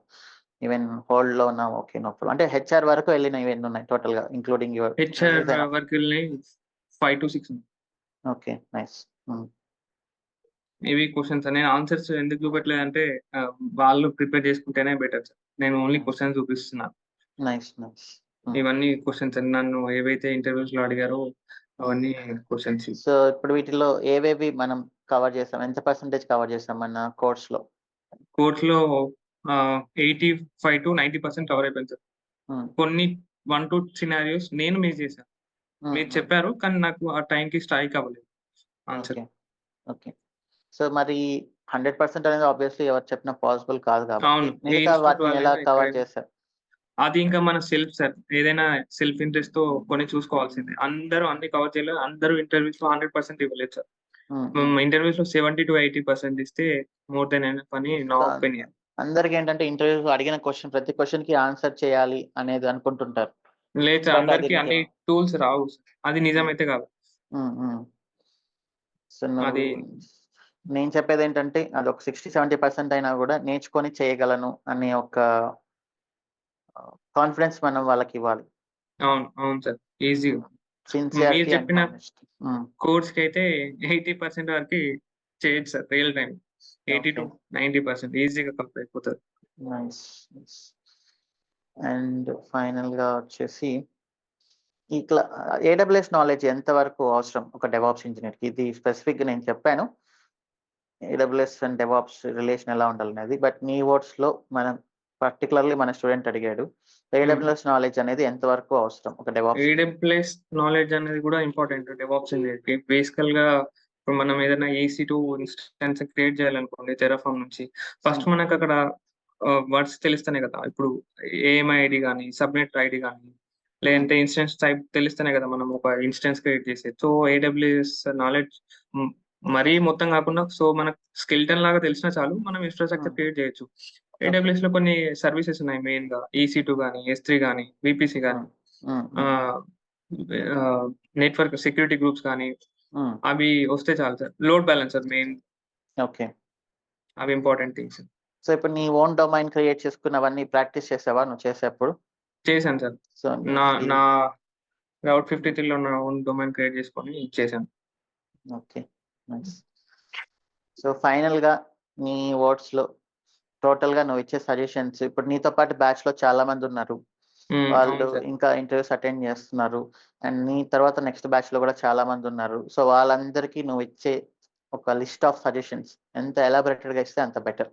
ఈవెన్ హోల్డ్‌లో ఉన్నావా? ఓకే. No problem. అంటే హెచ్ఆర్ వరకు వెళ్ళినవి ఎన్నున్నాయి టోటల్‌గా ఇంక్లూడింగ్ యువర్ హెచ్‌ఆర్ ఏదైనా? వరకు వెళ్ళినయి 5-6 ఓకే. నైస్. హ్మ్. ఇవి క్వెషన్స్ నేను ఆన్సర్స్ ఎందుకు చూపెట్టలేదంటే ఆహ్, వాళ్ళు ప్రిపేర్ చేసుకుంటేనే బెటర్ సార్. నేను ఓన్లీ హ్మ్. క్వెషన్స్ చూపిస్తున్నా. నైస్. నైస్. హ్మ్. ఇవన్నీ క్వెషన్స్ నన్ను ఏవైతే ఇంటర్వ్యూస్‌లో అడిగారో హ్మ్. అవన్నీ క్వెషన్స్. సో, ఇప్పుడు వీటిలో ఏవేవి మనం కవర్ చేసాం? ఎంత పర్సెంటేజ్ కవర్ చేసాం మన కోర్స్‌లో? కోర్స్‌లో 85-90% కవర్ అయిపోయింది సార్. హ్మ్. కొన్ని 1, 2 సినారియోస్ నేను మిస్ చేశాను. హ్మ్. మీరు హ్మ్. చెప్పారు. కానీ నాకు ఆ టైంకి స్ట్రైక్ అవ్వలేదు ఆన్సర్. ఓకే. ఓకే. సో, మరి 100% అనేది ఆబ్వియస్‌లీ ఎవరు చెప్పినా పాసిబుల్ కాదు కాబట్టి, అవును. ఏ మిగతా ఇన్‌స్టిట్యూట్ వాటిని ఎలా వాళ్ళైనా కవర్ ఎక్కడైనా. చేశారు? అది ఇంకా మన సెల్ఫ్ సార్. ఏదైనా సెల్ఫ్ ఇంట్రెస్ట్‌తో కొన్ని చూసుకోవాల్సిందే. అందరూ అన్ని కవర్ చేయలేరు. అందరూ ఇంటర్వ్యూస్‌లో 100% ఇవ్వలేదు సార్. హ్మ్. హ్మ్. ఇంటర్వ్యూస్‌లో 70-80% ఇస్తే మోర్ దెన్ ఎనఫ్ అని నా సో, ఒపీనియన్. అందరికేంటంటే ఇంటర్వ్యూలో అడిగిన ప్రతి క్వెషన్‌కి ఆన్సర్ చేయాలి అనేది అనుకుంటుంటారు. లేదు సార్. బట్ అది అందరికి అన్ని నిజమా? టూల్స్ రావు. అది హ్మ్. నిజమైతే కాదు. హ్మ్. హ్మ్. సో, నువ్వు అది నేను చెప్పేదేంటంటే అదొక 60, 70% అయినా గూడా నేర్చుకొని చేయగలను అనే ఒక కాన్ఫిడెన్స్ మనం వాళ్ళకివ్వాలి. అవును. అవును సార్. ఈజీగా. హ్మ్. మీరు సిన్సియారిటీ అండ్ చెప్పిన హానెస్టీ. హ్మ్. కోర్స్‌కైతే 80% వరకి చేయొచ్చు సార్ రియల్ టైమ్. ఓకే. 80-90% ఈజీగా కంప్లీట్ అయిపోతది. నైస్. నైస్. అండ్ ఫైనల్‌గా వచ్చేసి ఇట్లా ఏడబ్ల్యూఎస్ నాలెడ్జ్ ఎంత వరకు అవసరం ఒక డెవాప్స్ ఇంజినీర్‌కి? ఇది స్పెసిఫిక్‌గా నేను చెప్పాను. ఏడబ్ల్యూఎస్ అండ్ డెవాప్స్ రిలేషన్ ఎలా ఉండాలనేది. బట్ నీ వర్డ్స్‌లో మనం పర్టిక్యులర్‌లీ మన స్టూడెంట్ అడిగాడు. హ్మ్. ఏడబ్ల్యూఎస్ నాలెడ్జ్ అనేది ఎంత వరకు అవసరం ఒక డెవాప్స్ ఇంజినీర్‌కి? AWS నాలెడ్జ్ అనేది కూడా ఇంపార్టెంట్ డెవాప్స్ ఇంజినీర్‌కి. బేసికల్‌గా ఇప్పుడు మనం ఏదైనా EC2 ఇన్‌స్టాన్స్ క్రియేట్ చేయాలనుకోండి టెర్రాఫార్మ్ నుంచి. ఫస్ట్ హ్మ్. మనకక్కడ వర్డ్స్ తెలుస్తేనే కదా! ఇప్పుడు ఏఎంఐ ఐడీ గాని, సబ్‌నెట్ ఐడీ గాని, హ్మ్. లేదంటే ఇన్‌స్టెన్స్ టైప్ తెలిస్తేనే కదా! మనం ఒక ఇన్‌స్టెన్స్ క్రియేట్ చేసేది. సో, AWS నాలెడ్జ్ హ్మ్, మరీ మొత్తం కాకుండా మనకు స్కెలిటన్ లాగా తెలిసినా చాలు. మనం ఇన్‌ఫ్రాస్ట్రక్చర్ హ్మ్. క్రియేట్ చేయొచ్చు. ఓకే. AWSలో కొన్ని సర్వీసెస్ ఉన్నాయి మెయిన్‌గా. EC2 గాని, S3 గాని, VPC గాని. హ్మ్. హ్మ్. హ్మ్. ఆహ్, ఆహ్, నెట్వర్క్ సెక్యూరిటీ గ్రూప్స్ కానీ, హ్మ్. అవి వస్తే చాలు sir. Load balancer main. Okay. అవి ఇంపార్టెంట్ థింగ్స్. సో, ఇప్పుడు నీ ఓన్ డొమైన్ క్రియేట్ చేసుకున్నవన్నీ ప్రాక్టీస్ చేసావా నువ్వు చేసేప్పుడు? చేశాను సార్. సో, నా నీకి నా రౌట్ హ్మ్. 53లో నా ఓన్ డొమైన్ క్రియేట్ చేసుకొని చేశాను. ఓకే. నైస్. సో ఫైనల్‌గా నీ వర్డ్స్‌లో టోటల్‌గా నువ్విచ్చే సజెషన్స్ ఇప్పుడు నీతో పాటు బ్యాచ్‌లో చాలా మందున్నారు. వాళ్ళు అవును సార్. ఇంకా ఇంటర్వ్యూస్ అటెండ్ చేస్తున్నారు. అండ్ నీ తర్వాత నెక్స్ట్ బ్యాచ్‌లో గూడా చాలా మందున్నారు. సో వాళ్ళందరికీ నువ్విచ్చే ఒక లిస్ట్ ఆఫ్ సజెషన్స్ ఎంత ఎలాబొరేటెడ్‌గా ఇస్తే అంత బెటర్.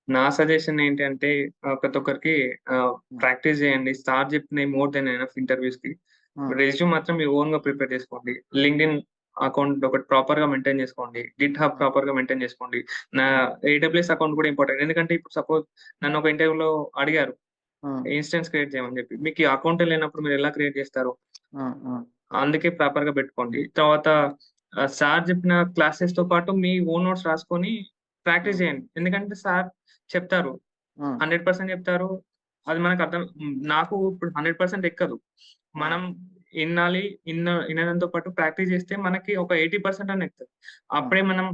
నా సజెషన్ ఏంటంటే ప్రతి ఒక్కరికి హ్మ్. ప్రాక్టీస్ చేయండి. సార్ చెప్పినయి మోర్ దెన్ ఎనఫ్ ఇంటర్వ్యూస్‌కి. హ్మ్. రెజ్యూమ్ మాత్రం మీ ఓన్‌గా ప్రిపేర్ చేసుకోండి. లింక్డ్ఇన్ అకౌంట్ ఒకటి ప్రాపర్‌గా మెయింటైన్ చేసుకోండి. గిట్‌హబ్ హ్మ్. ప్రాపర్‌గా మెయింటైన్ చేసుకోండి. నా హ్మ్. ఏడబ్ల్యూఎస్ అకౌంట్ కూడా ఇంపార్టెంట్. ఎందుకంటే ఇప్పుడు సపోజ్ నన్ను ఒక ఇంటర్వ్యూలో అడిగారు. హ్మ్. ఇన్స్టెన్స్ క్రియేట్ చేయమని చెప్పి. మీకు ఈ అకౌంటే లేనప్పుడు మీరు ఎలా క్రియేట్ చేస్తారు? హ్మ్. హ్మ్. అందుకే ప్రాపర్‌గా పెట్టుకోండి. తర్వాత సార్ చెప్పిన క్లాసెస్‌తో పాటు మీ ఓన్ నోట్స్ రాసుకొని ప్రాక్టీస్ హ్మ్. చేయండి. ఎందుకంటే సార్ చెప్తారు. హ్మ్. 100% చెప్తారు. అది మనకర్థం నాకు ఇప్పుడు 100% ఎక్కదు. హ్మ్. మనం ఇన్నాలి. ఇనడంతో పాటు ప్రాక్టీస్ చేస్తే మనకి ఒక 80% అన్నా ఎక్కుతది. హ్మ్. అప్పుడే మనం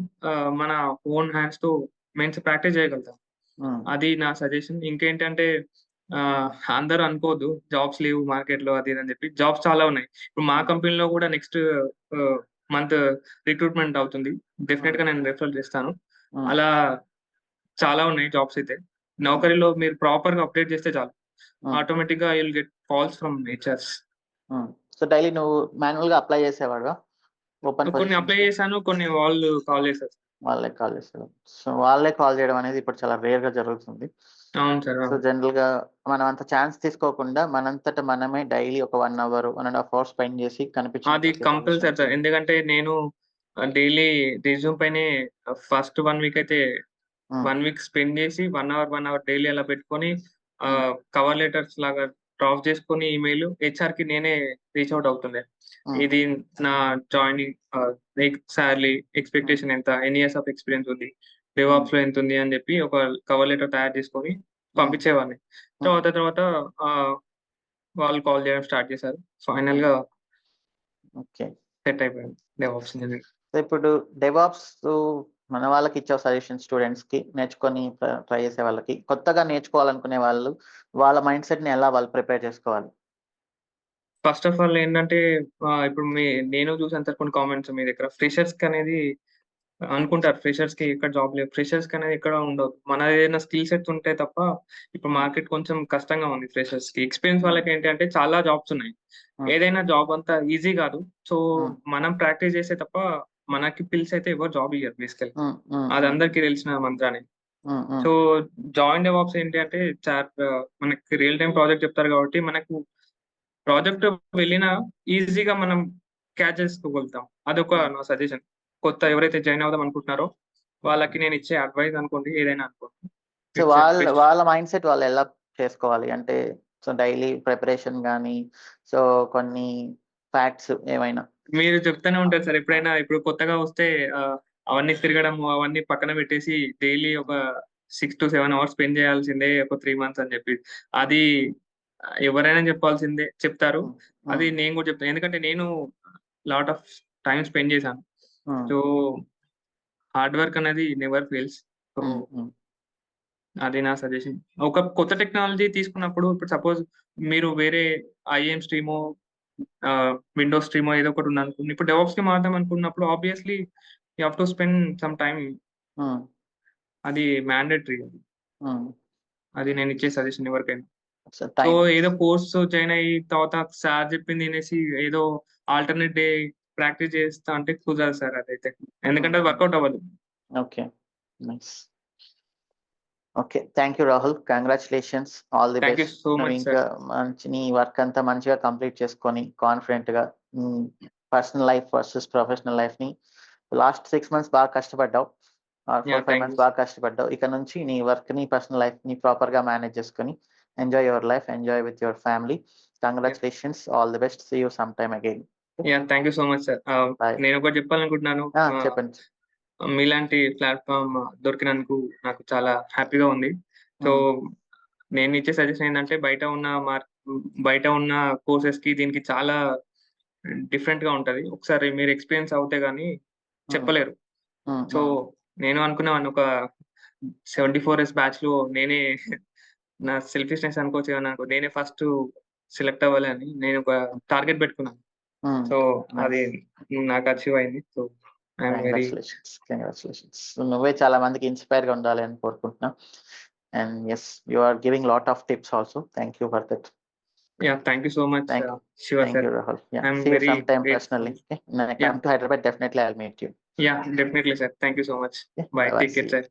మన ఓన్ హ్యాండ్స్‌తో మెయిన్స్ ప్రాక్టీస్ చేయగలుగుతాం. హ్మ్. అది నా సజెషన్. ఇంకేంటంటే అందరూ అనుకోవద్దు జాబ్స్ లేవు మార్కెట్‌లో అది ఇది అని చెప్పి. జాబ్స్ చాలా ఉన్నాయి. ఇప్పుడు మా హ్మ్. కంపెనీలో కూడా నెక్స్ట్ మంత్ రిక్రూట్‌మెంట్ అవుతుంది. హ్మ్. డెఫినిట్‌గా నేను రిఫర్ చేస్తాను. హ్మ్. అలా చాలా ఉన్నాయి జాబ్స్ అయితే. హ్మ్. నౌకరీలో మీరు ప్రాపర్‌గా అప్డేట్ చేస్తే చాలు. హ్మ్. ఆటోమేటిక్‌గా you will get calls from HRs. హ్మ్. సో డైలీ నువ్వు మాన్యువల్‌గా అప్లై చేసేవాడివా? ఓపెన్ కొన్ని అప్లై పొజిషన్స్‌కి? చేశాను. కొన్ని వాళ్ళు కాల్ చేశారు. వాళ్ళే కాల్ చేసేవాళ్ళు. సో వాళ్ళే కాల్ చేయడం అనేది ఇప్పుడు చాలా రేర్‌గా జరుగుతుంది. అవును సార్. సో అవును. జనరల్‌గా మనం అంత ఛాన్స్ తీసుకోకుండా మనంతట మనమే డైలీ ఒక 1 అవర్, 1 ½ అవర్ స్పెండ్ చేసి కనిపించిన అది ప్రతి కంపల్సరీ పొజిషన్‌కి సార్. ఎందుకంటే నేను డైలీ రెజ్యూమ్ పైనే ఫస్ట్ 1 వీక్ అయితే హ్మ్. 1 వీక్ స్పెండ్ చేసి 1 అవర్ డైలీ అలా పెట్టుకొని హ్మ్. కవర్ లెటర్స్ లాగా డ్రాఫ్ట్ చేసుకొని ఈమెయిల్ హెచ్ఆర్‌కి నేనే రీచ్ ఔట్ అవుతుండే. హ్మ్. ఇది నా జాయినింగ్ సాలరీ హ్మ్. ఎక్స్‌పెక్టేషన్ ఎంత? ఎన్ని ఇయర్స్ ఆఫ్ ఎక్స్‌పీరియన్స్ ఉంది? హ్మ్. డెవాప్స్‌లో ఎంతుంది? అని చెప్పి ఒక కవర్ లెటర్ తయారు చేసుకొని హ్మ్. పంపించేవాడిని. హ్మ్. తర్వాత ఆహ్, వాళ్ళు కాల్ చేయడం స్టార్ట్ చేశారు. హ్మ్. ఫైనల్‌గా ఓకే. సెట్ అయిపోయాను డెవాప్స్ ఇంజినీర్. సో ఇప్పుడు డెవాప్స్ మన వాళ్ళకి ఇచ్చావు సజెషన్ స్టూడెంట్స్‌కి నేర్చుకొని ట్రై చేసే వాళ్ళకి. కొత్తగా నేర్చుకోవాలనుకునే వాళ్ళు వాళ్ళ మైండ్‌సెట్‌ని ఎలా వాళ్ళు ప్రిపేర్ చేసుకోవాలి? ఫస్ట్ ఆఫ్ ఆల్ ఏంటంటే ఇప్పుడు నేను చూసాను సార్ కొన్ని కామెంట్స్ మీ దగ్గర ఫ్రెషర్స్‌కనేది అనుకుంటారు. ఫ్రెషర్స్‌కి ఎక్కడ జాబ్ లేదు. ఫ్రెషర్స్‌కనేది ఎక్కడ ఉండదు. మనదేదైనా స్కిల్ సెట్స్ ఉంటే తప్ప ఇప్పుడు హ్మ్. మార్కెట్ కొంచెం కష్టంగా ఉంది ఫ్రెషర్స్‌కి. ఎక్స్‌పీరియన్స్ హ్మ్. వాళ్ళకేంటంటే చాలా జాబ్స్ ఉన్నాయి. హ్మ్. ఏదైనా జాబ్ అంతా ఈజీ గాదు. సో, హ్మ్. మనం ప్రాక్టీస్ చేస్తే తప్ప మనకి పిలిచయితే ఎవరు జాబ్ ఇయ్యరు బేసికల్లీ. హ్మ్. హ్మ్. అది హ్మ్. అందరికీ తెలిసిన మంత్రానే. హ్మ్. హ్మ్. సో, జాయిన్ డెవాప్స్ ఏంటి అంటే మనకి రియల్ టైమ్ ప్రాజెక్ట్ చెప్తారు కాబట్టి మనకు ప్రాజెక్ట్ వెళ్ళినా ఈజీగా మనం క్యాచ్ చేసుకోగలుగుతాం. అదొక హ్మ్. నా సజెషన్. కొత్త ఎవరైతే జాయిన్ అవుదాం అనుకుంటున్నారో వాళ్ళకి నేనిచ్చే అడ్వైస్ అనుకోండి ఏదైనా అనుకోండి. So it's a best. వాళ్ళ మైండ్‌సెట్ వాళ్ళు ఎలా చేసుకోవాలి? అంటే సో డైలీ ప్రిపరేషన్ గాని, సో కొన్ని ఫ్యాక్ట్స్ ఏమైనా? మీరు చెప్తూనే ఉంటారు సార్ ఎప్పుడైనా ఇప్పుడు కొత్తగా వస్తే అవన్నీ తిరగడము అవన్నీ పక్కన పెట్టేసి డైలీ ఒక 6-7 అవర్స్ స్పెండ్ చేయాల్సిందే ఒక 3 మంత్స్ అని చెప్పి. అది ఎవరైనా చెప్పాల్సిందే చెప్తారు. హ్మ్. అది హ్మ్. నేను కూడా చెప్తాను. ఎందుకంటే నేను లాట్ ఆఫ్ టైమ్ స్పెండ్ చేశాను. హ్మ్. సో, హార్డ్ వర్క్ అనేది నెవర్ ఫెయిల్స్. సో, హ్మ్. హ్మ్. అది నా సజెషన్. ఒక కొత్త టెక్నాలజీ తీసుకున్నప్పుడు ఇప్పుడు సపోజ్ మీరు వేరే ఐఎఎం స్ట్రీమో విండోస్ స్ట్రీమో ఏదో ఒకటి ఉందనుకోండి. ఇప్పుడు డెవాప్స్‌కి మారుదాం అనుకున్నప్పుడు obviously you have to spend some time. హ్మ్. అది మ్యాండేటరీ. హ్మ్. అది నేనిచ్చే సజెషన్ ఎవరికైనా. So so, time. ఏదో కోర్స్ జాయిన్ అయ్యి తర్వాత సార్ చెప్పింది వినేసి ఏదో ఆల్టర్‌నేట్ డే ప్రాక్టీస్ చేస్తా అంటే కుదరదు సార్ అదైతే. హ్మ్. ఎందుకంటే అది హ్మ్. వర్కౌట్ అవ్వదు. Okay. Nice. Okay. Thank you Rahul. Congratulations. All the thank you best. So నువ్వు మచ్ ఇంకా సార్. నీ వర్క్ అంతా మంచిగా కంప్లీట్ చేసుకొని కాన్ఫిడెంట్‌గా పర్సనల్ లైఫ్ వర్సెస్ ప్రొఫెషనల్ లైఫ్‌ని లాస్ట్ 6 మంత్స్ బాగా కష్టపడ్డావు. 4, 5 థాంక్ యూ మంత్స్ బాగా కష్టపడ్డావు. ఇక నుంచి నీ వర్క్‌ని, పర్సనల్ లైఫ్‌ని ప్రాపర్‌గా మేనేజ్ చేసుకొని enjoy your life. Enjoy with your family. Yeah! Congratulations. All the best. See you some time again. Thank you so much sir. Bye. నేనొకటి చెప్పాలనుకుంటున్నాను. చెప్పండి. మీలాంటి ప్లాట్‌ఫార్మ్ దొరికినందుకు నాకు చాలా హ్యాపీగా ఉంది. సో, హ్మ్. నేనిచ్చే సజెషన్ ఏంటంటే బయట ఉన్న కోర్సెస్‌కి దీనికి చాలా డిఫరెంట్‌గా ఉంటది. ఒకసారి మీరు ఎక్స్‌పీరియన్స్ అవుతే గాని హ్మ్. చెప్పలేరు. హ్మ్. సో, హ్మ్. నేను అనుకునేవాడిని ఒక 74 ఇయర్స్ బ్యాచ్‌లో నేనే నా సెల్ఫిష్‌నెస్ అనుకోవచ్చు ఏమన్నా అనుకో నేనే ఫస్ట్ సెలెక్ట్ అవ్వాలి అని నేను ఒక టార్గెట్ పెట్టుకున్నాను. హ్మ్. సో, అది నైస్. నాకు అచీవ్ అయింది. So I'm very congratulations. నువ్వే చాలా మందికి ఇన్స్పైర్గా ఉండాలి అని కోరుకుంటున్నా. And yes, you are giving lot of tips also. Thank you for that. Thank you so much Thank you. Shiva Thank sir. you, Rahul. Yeah. I'm See you very sometime grateful. personally. Okay? When I Yeah. come to Hyderabad, definitely I'll meet you. Definitely sir. Thank you so much. Okay? Bye. Bye-bye. Take care See you. Sir.